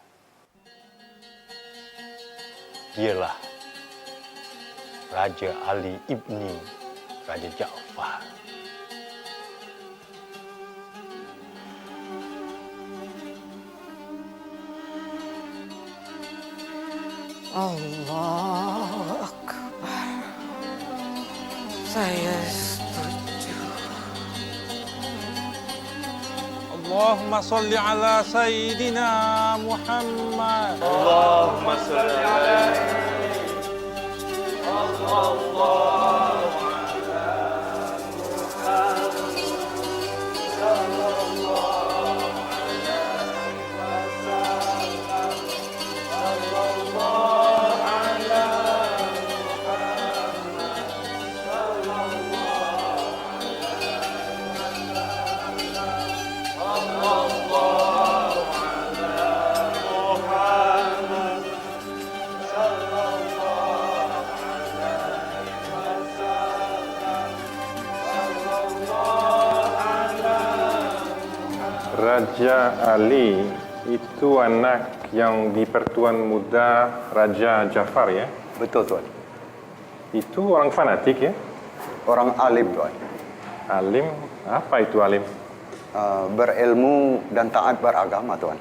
Dialah Raja Ali ibni Raja Ja'far. Allahu Akbar. Saya setuju. Allahumma salli ala Sayyidina Muhammad. Allahumma salli ala Raja Ali itu anak yang dipertuan muda Raja Ja'far ya? Betul, Tuan. Itu orang fanatik ya? Orang alim, Tuan. Alim? Apa itu alim? Berilmu dan taat beragama, Tuan.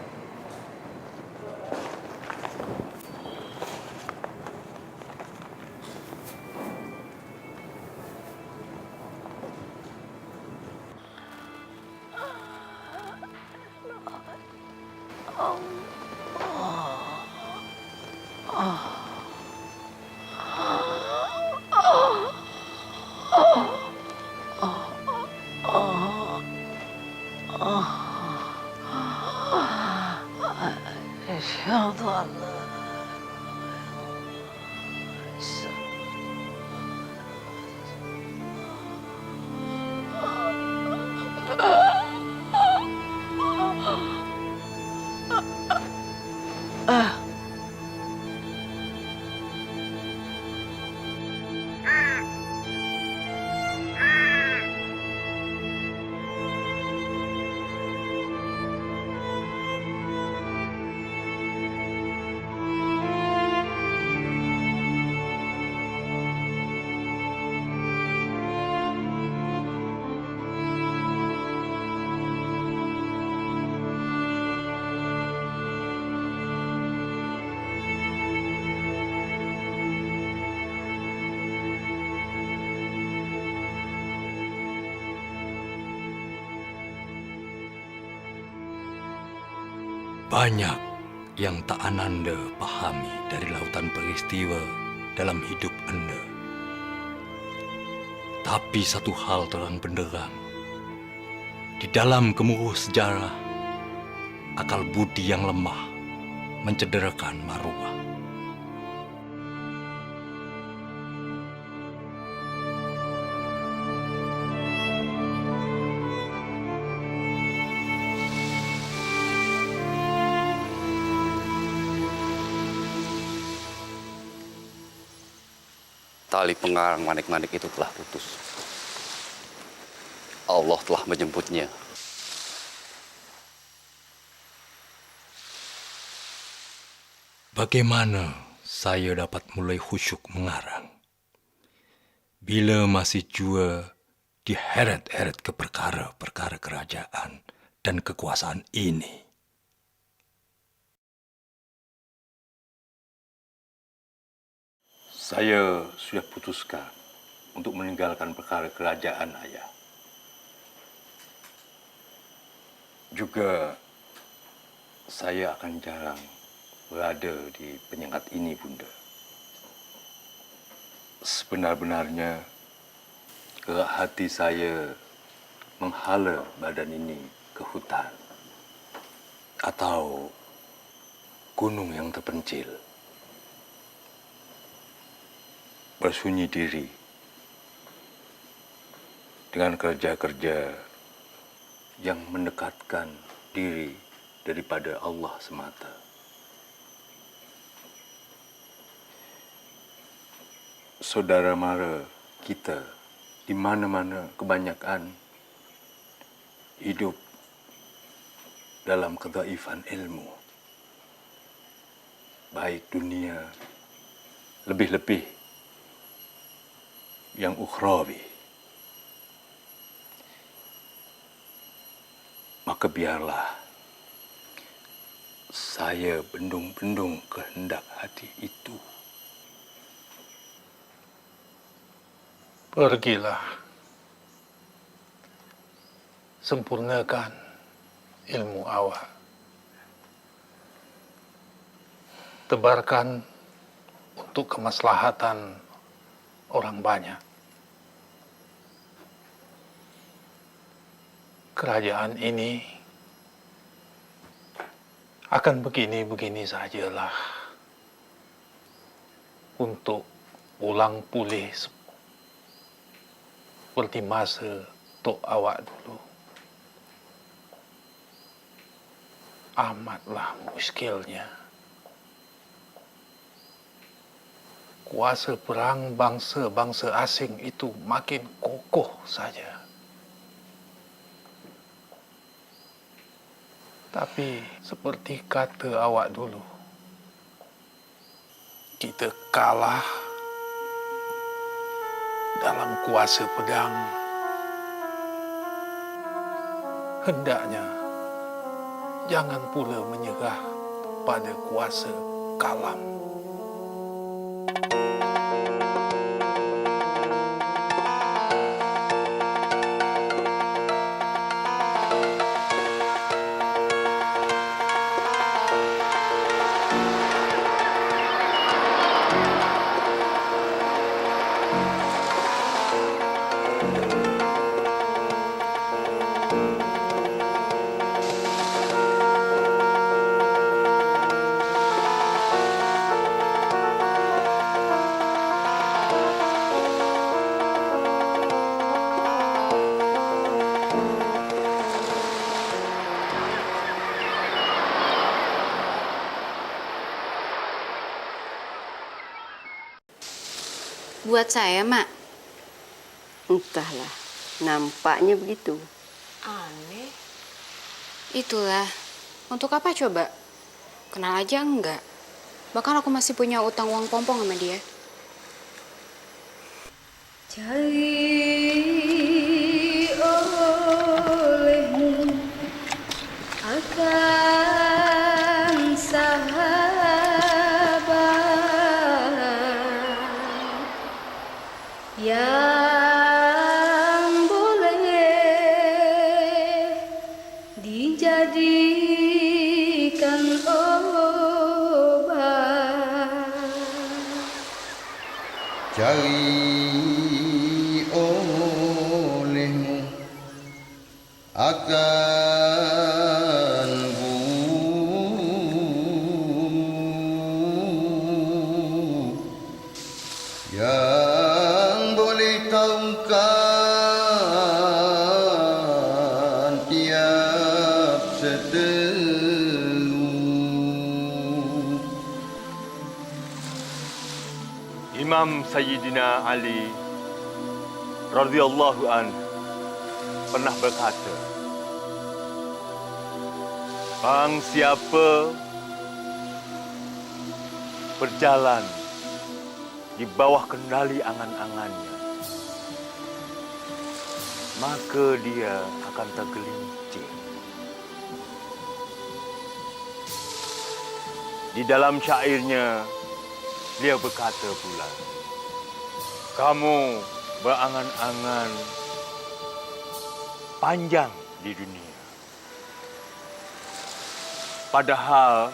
Banyak yang tak Ananda pahami dari lautan peristiwa dalam hidup Anda. Tapi satu hal terang benderang. Di dalam gemuruh sejarah, akal budi yang lemah mencederakan maruah. Tali pengarang manik-manik itu telah putus. Allah telah menjemputnya. Bagaimana saya dapat mulai khusyuk mengarang? Bila masih jua diheret-heret ke perkara-perkara kerajaan dan kekuasaan ini. Saya sudah putuskan untuk meninggalkan perkara kerajaan, Ayah. Juga saya akan jarang berada di penyengat ini, Bunda. Sebenar-benarnya gerak hati saya menghala badan ini ke hutan atau gunung yang terpencil. Bersunyi diri dengan kerja-kerja yang mendekatkan diri daripada Allah semata. Saudara mara kita di mana-mana kebanyakan hidup dalam kedhaifan ilmu, baik dunia, lebih-lebih yang ukhrawi. Maka biarlah saya bendung-bendung kehendak hati itu. Pergilah, sempurnakan ilmu awak, tebarkan untuk kemaslahatan orang banyak. Kerajaan ini akan begini-begini sajalah untuk pulang pulih seperti masa tok awak dulu. Amatlah muskilnya. Kuasa perang bangsa-bangsa asing itu makin kokoh saja. Tapi seperti kata awak dulu, kita kalah dalam kuasa pedang. Hendaknya jangan pula menyerah pada kuasa kalam. Buat saya, Mak. Entahlah, nampaknya begitu. Aneh. Itulah. Untuk apa coba? Kenal aja enggak. Bahkan aku masih punya utang uang pompong sama dia. Cari olehmu akan sahabat yang boleh dijadikan akan yang boleh tahukan tiap seteru. Imam Sayyidina Ali radhiyallahu an pernah berkata, barang siapa berjalan di bawah kendali angan-angannya, maka dia akan tergelincir. Di dalam syairnya, dia berkata pula, kamu berangan-angan panjang di dunia, padahal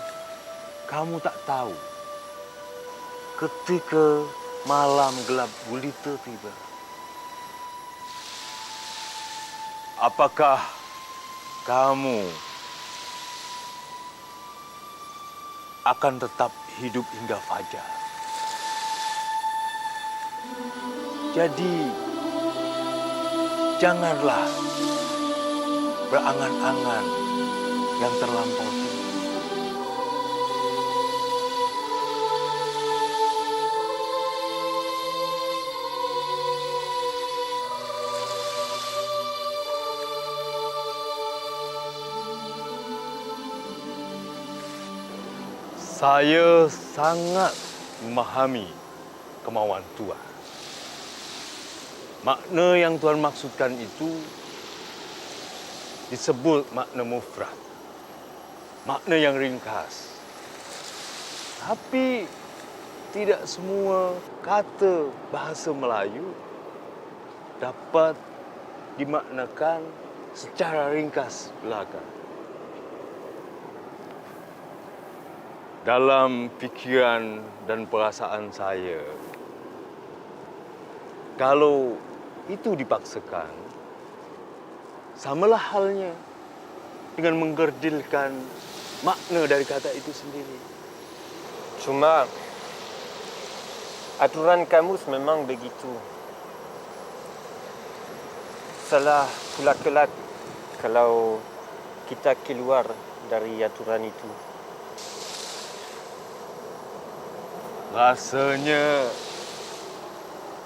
kamu tak tahu ketika malam gelap gulita tiba, apakah kamu akan tetap hidup hingga fajar? Jadi, janganlah berangan-angan yang terlampau tinggi. Saya sangat memahami kemauan Tuan. Makna yang Tuan maksudkan itu disebut makna mufrad. Makna yang ringkas. Tapi tidak semua kata bahasa Melayu dapat dimaknakan secara ringkas belaka. Dalam fikiran dan perasaan saya, kalau itu dipaksakan, samalah halnya dengan menggerdilkan makna dari kata itu sendiri. Cuma aturan kamus memang begitu. Salah pula kelak kalau kita keluar dari aturan itu. Rasanya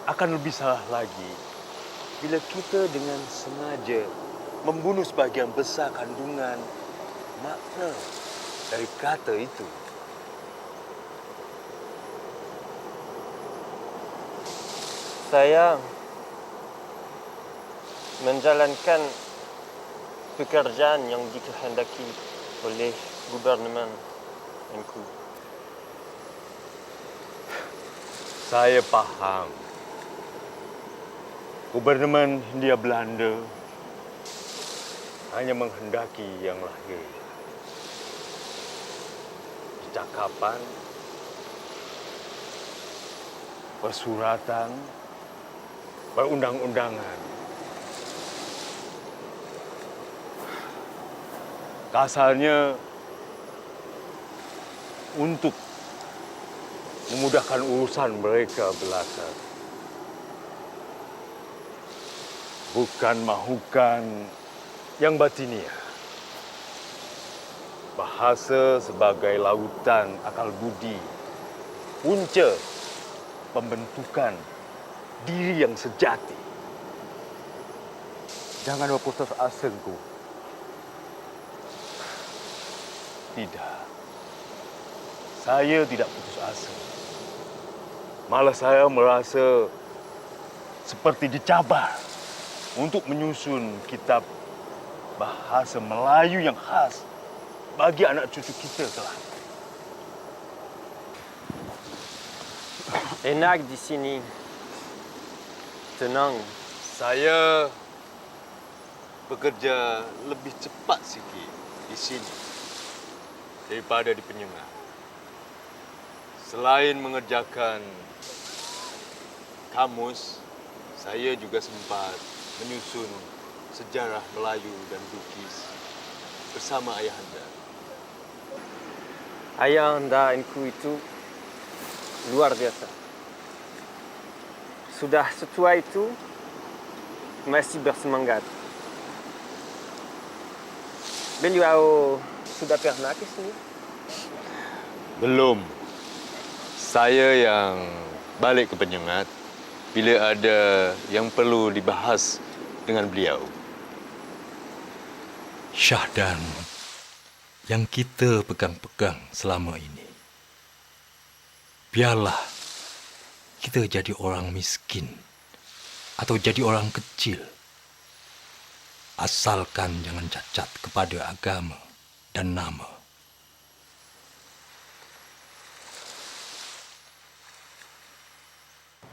akan lebih salah lagi bila kita dengan sengaja membunuh sebagian besar kandungan makna dari kata itu. Saya menjalankan pekerjaan yang dikehendaki oleh gubernemen Engku. Saya paham. Gubernemen Hindia Belanda hanya menghendaki yang lahir. Percakapan, persuratan, perundang-undangan. Kasarnya untuk memudahkan urusan mereka belaka. Bukan mahukan yang batiniah. Bahasa sebagai lautan akal budi, punca pembentukan diri yang sejati. Jangan berputus asa, Engku. Tidak. Saya tidak putus asa. Malah saya merasa seperti dicabar untuk menyusun kitab bahasa Melayu yang khas bagi anak cucu kita kelak. Enak di sini. Tenang. Saya bekerja lebih cepat sikit di sini daripada di Penyengat. Selain mengerjakan kamus, saya juga sempat menyusun sejarah Melayu dan Bugis bersama ayahanda. Ayahanda Enku itu luar biasa. Sudah setua itu masih bersemangat. Beliau sudah pernah ke sini? Belum. Saya yang balik ke Penyengat bila ada yang perlu dibahas dengan beliau. Syahdan yang kita pegang-pegang selama ini. Biarlah kita jadi orang miskin atau jadi orang kecil. Asalkan jangan cacat kepada agama dan nama.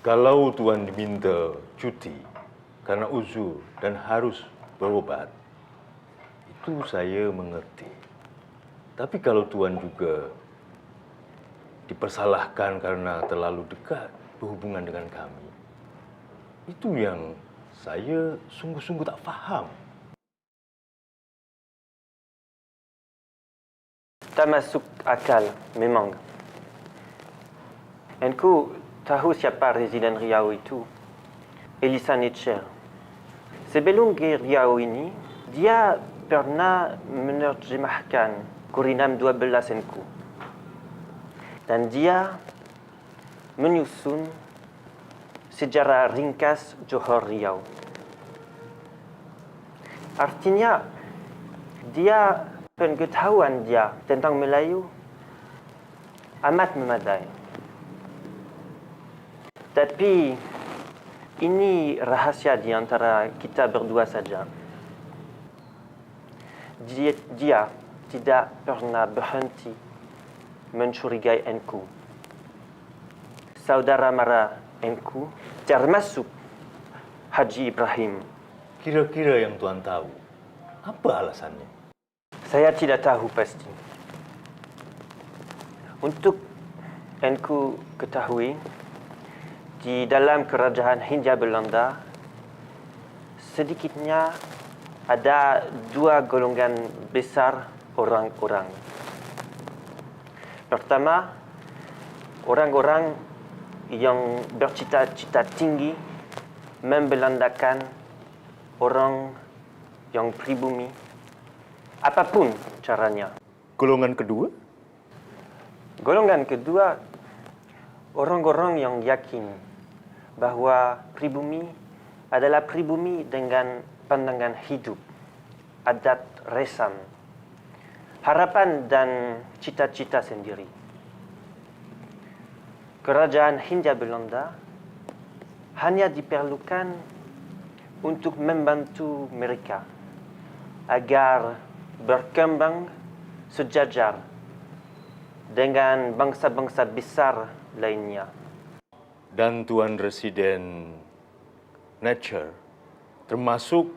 Kalau Tuan diminta cuti karena uzur dan harus berobat, itu saya mengerti. Tapi kalau Tuan juga dipersalahkan karena terlalu dekat berhubungan dengan kami, itu yang saya sungguh-sungguh tak faham. Tak masuk akal memang. Enku tahu siapa Residen Riau itu. Elisa Nietzsche. Sebelum ke Riau ini, dia pernah menerjemahkan Kurinam 12 Enku. Dan dia menyusun sejarah ringkas Johor Riau. Artinya, dia pengetahuan dia tentang Melayu amat memadai. Tapi ini rahasia di antara kita berdua saja. Dia tidak pernah berhenti mencurigai Enku. Saudara mara Enku termasuk Haji Ibrahim. Kira-kira yang Tuan tahu, apa alasannya? Saya tidak tahu pasti. Untuk Enku ketahui, di dalam kerajaan Hindia Belanda, sedikitnya ada dua golongan besar orang-orang. Pertama, orang-orang yang bercita-cita tinggi membelandakan orang yang pribumi, apapun caranya. Golongan kedua? Golongan kedua, orang-orang yang yakin bahwa pribumi adalah pribumi dengan pandangan hidup, adat resam, harapan dan cita-cita sendiri. Kerajaan Hindia Belanda hanya diperlukan untuk membantu mereka agar berkembang sejajar dengan bangsa-bangsa besar lainnya. Dan Tuan Residen Nietzsche termasuk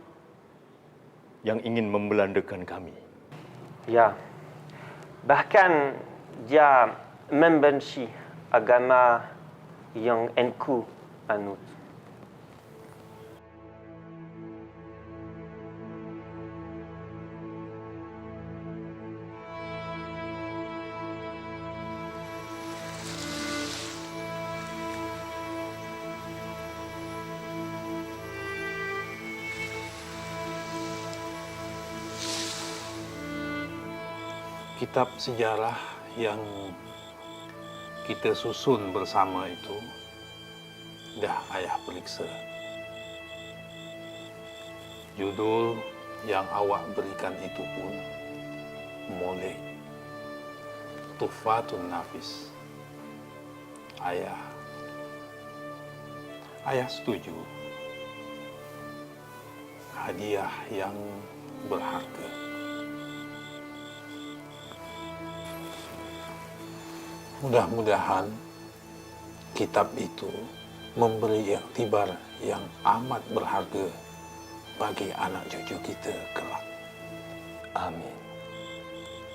yang ingin membelandakan kami. Ya, bahkan dia membenci agama yang Enku anut. Kitab sejarah yang kita susun bersama itu dah ayah periksa. Judul yang awak berikan itu pun molek. Tuhfatun Nafis. Ayah setuju. Hadiah yang berharga. Mudah-mudahan kitab itu memberi iktibar yang amat berharga bagi anak cucu kita kelak. Amin.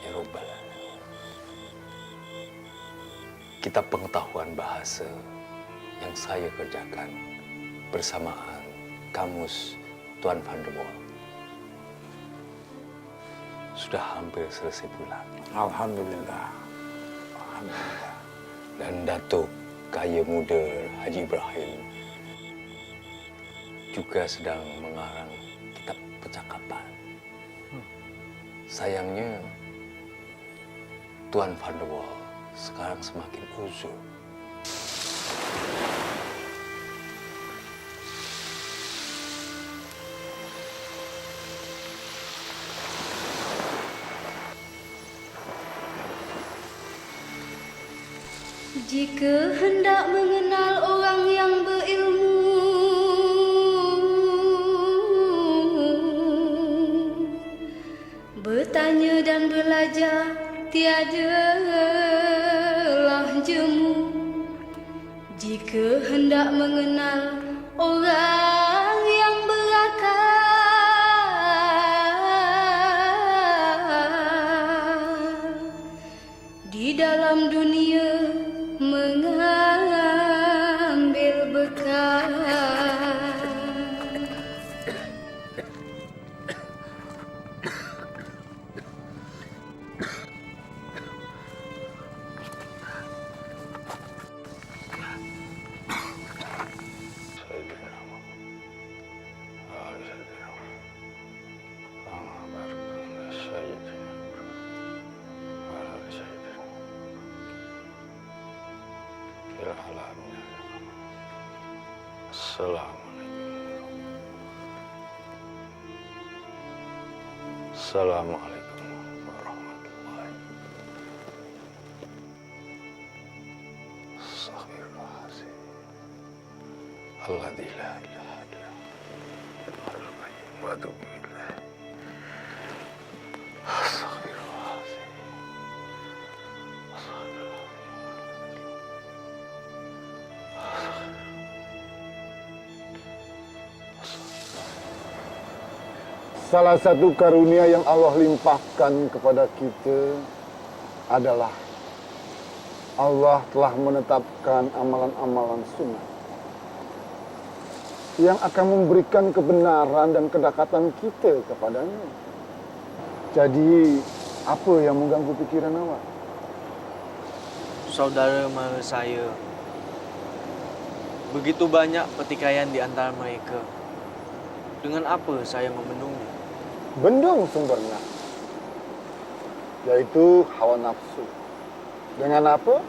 Ya Rabbal Alamin. Kitab pengetahuan bahasa yang saya kerjakan bersamaan Kamus Tuan Van der Waal sudah hampir selesai pula. Alhamdulillah. Alhamdulillah. Dan Datuk Kaya Muda Haji Ibrahim juga sedang mengarang kitab percakapan. Sayangnya, Tuan Van der Wal sekarang semakin uzur. Jika hendak mengenal orang yang berilmu, bertanya dan belajar tiadalah jemu. Jika hendak mengenal orang yang berakal, di dalam dunia mengambil bekal. Assalamualaikum warahmatullahi wabarakatuh. Alladzi la ilaha illa huwa wa atubu ilaih. Astaghfirullahaladzim. Salah satu karunia yang Allah limpahkan kepada kita adalah Allah telah menetapkan amalan-amalan sunnah yang akan memberikan kebenaran dan kedekatan kita kepadanya. Jadi, apa yang mengganggu pikiran awak? Saudara mara saya, begitu banyak pertikaian di antara mereka. Dengan apa saya membendungnya? Bendung sumbernya, yaitu hawa nafsu. Dengan apa?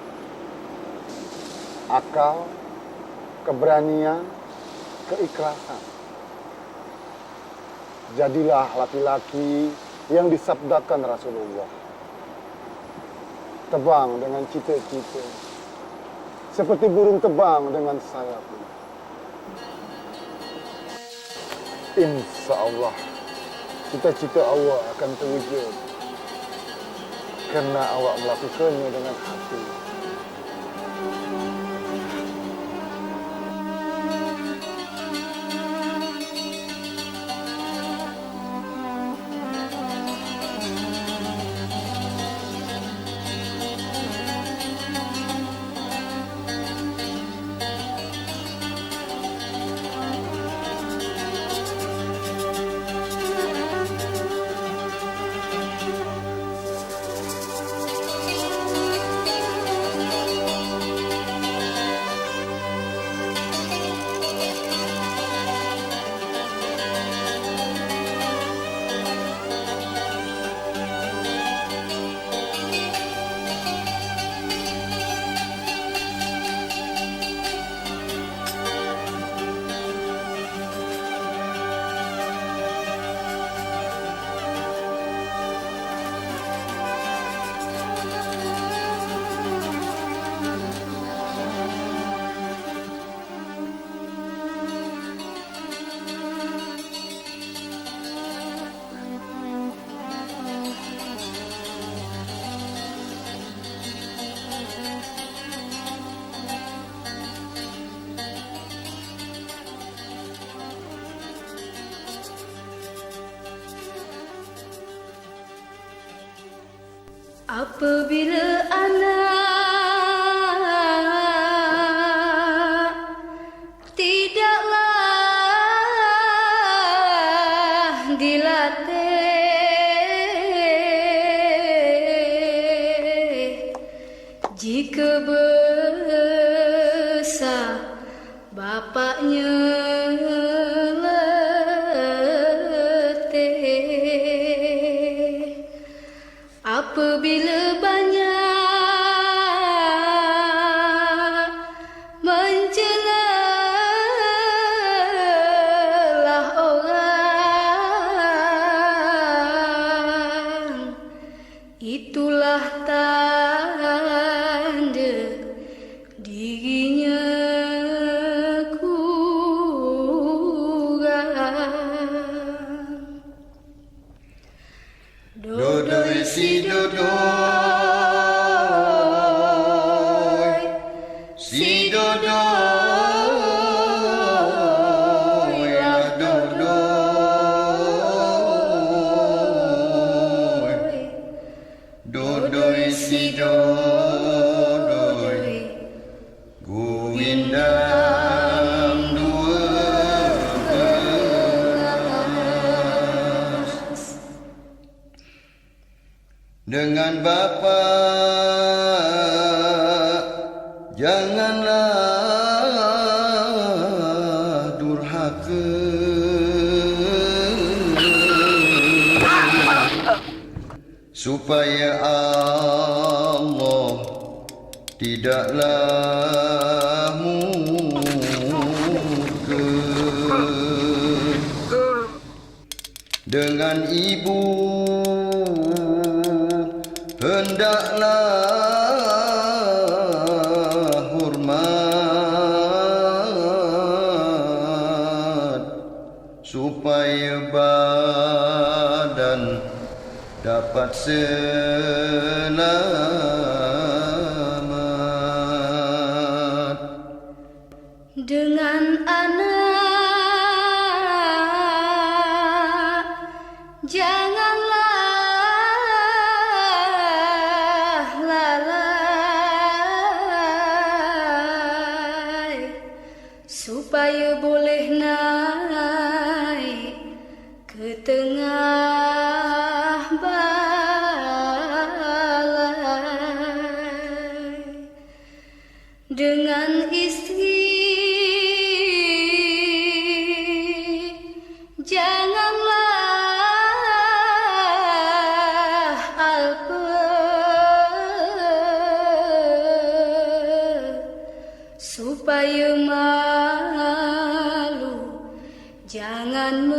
Akal, keberanian, keikhlasan. Jadilah laki-laki yang disabdakan Rasulullah. Terbang dengan cita-cita, seperti burung terbang dengan sayapnya. Insya Allah, cita-cita awak akan terwujud karena awak melakukannya dengan hati. Apabila anak tidaklah dilatih, letih apabila banyak mencela orang, itulah tanda dirinya kurang. Dodoi si dodoi, si dodoi lah dodoi, dodoi si dodoi, guindam dua belas. Dengan Bapa janganlah durhaka, supaya Allah tidaklah murka. Dengan ibu hendaklah hormat, supaya badan dapat selamat. Dengan anak janganlah lalai, supaya boleh naik ke tengah balai. Dengan istri janganlah alpa, supaya malu jangan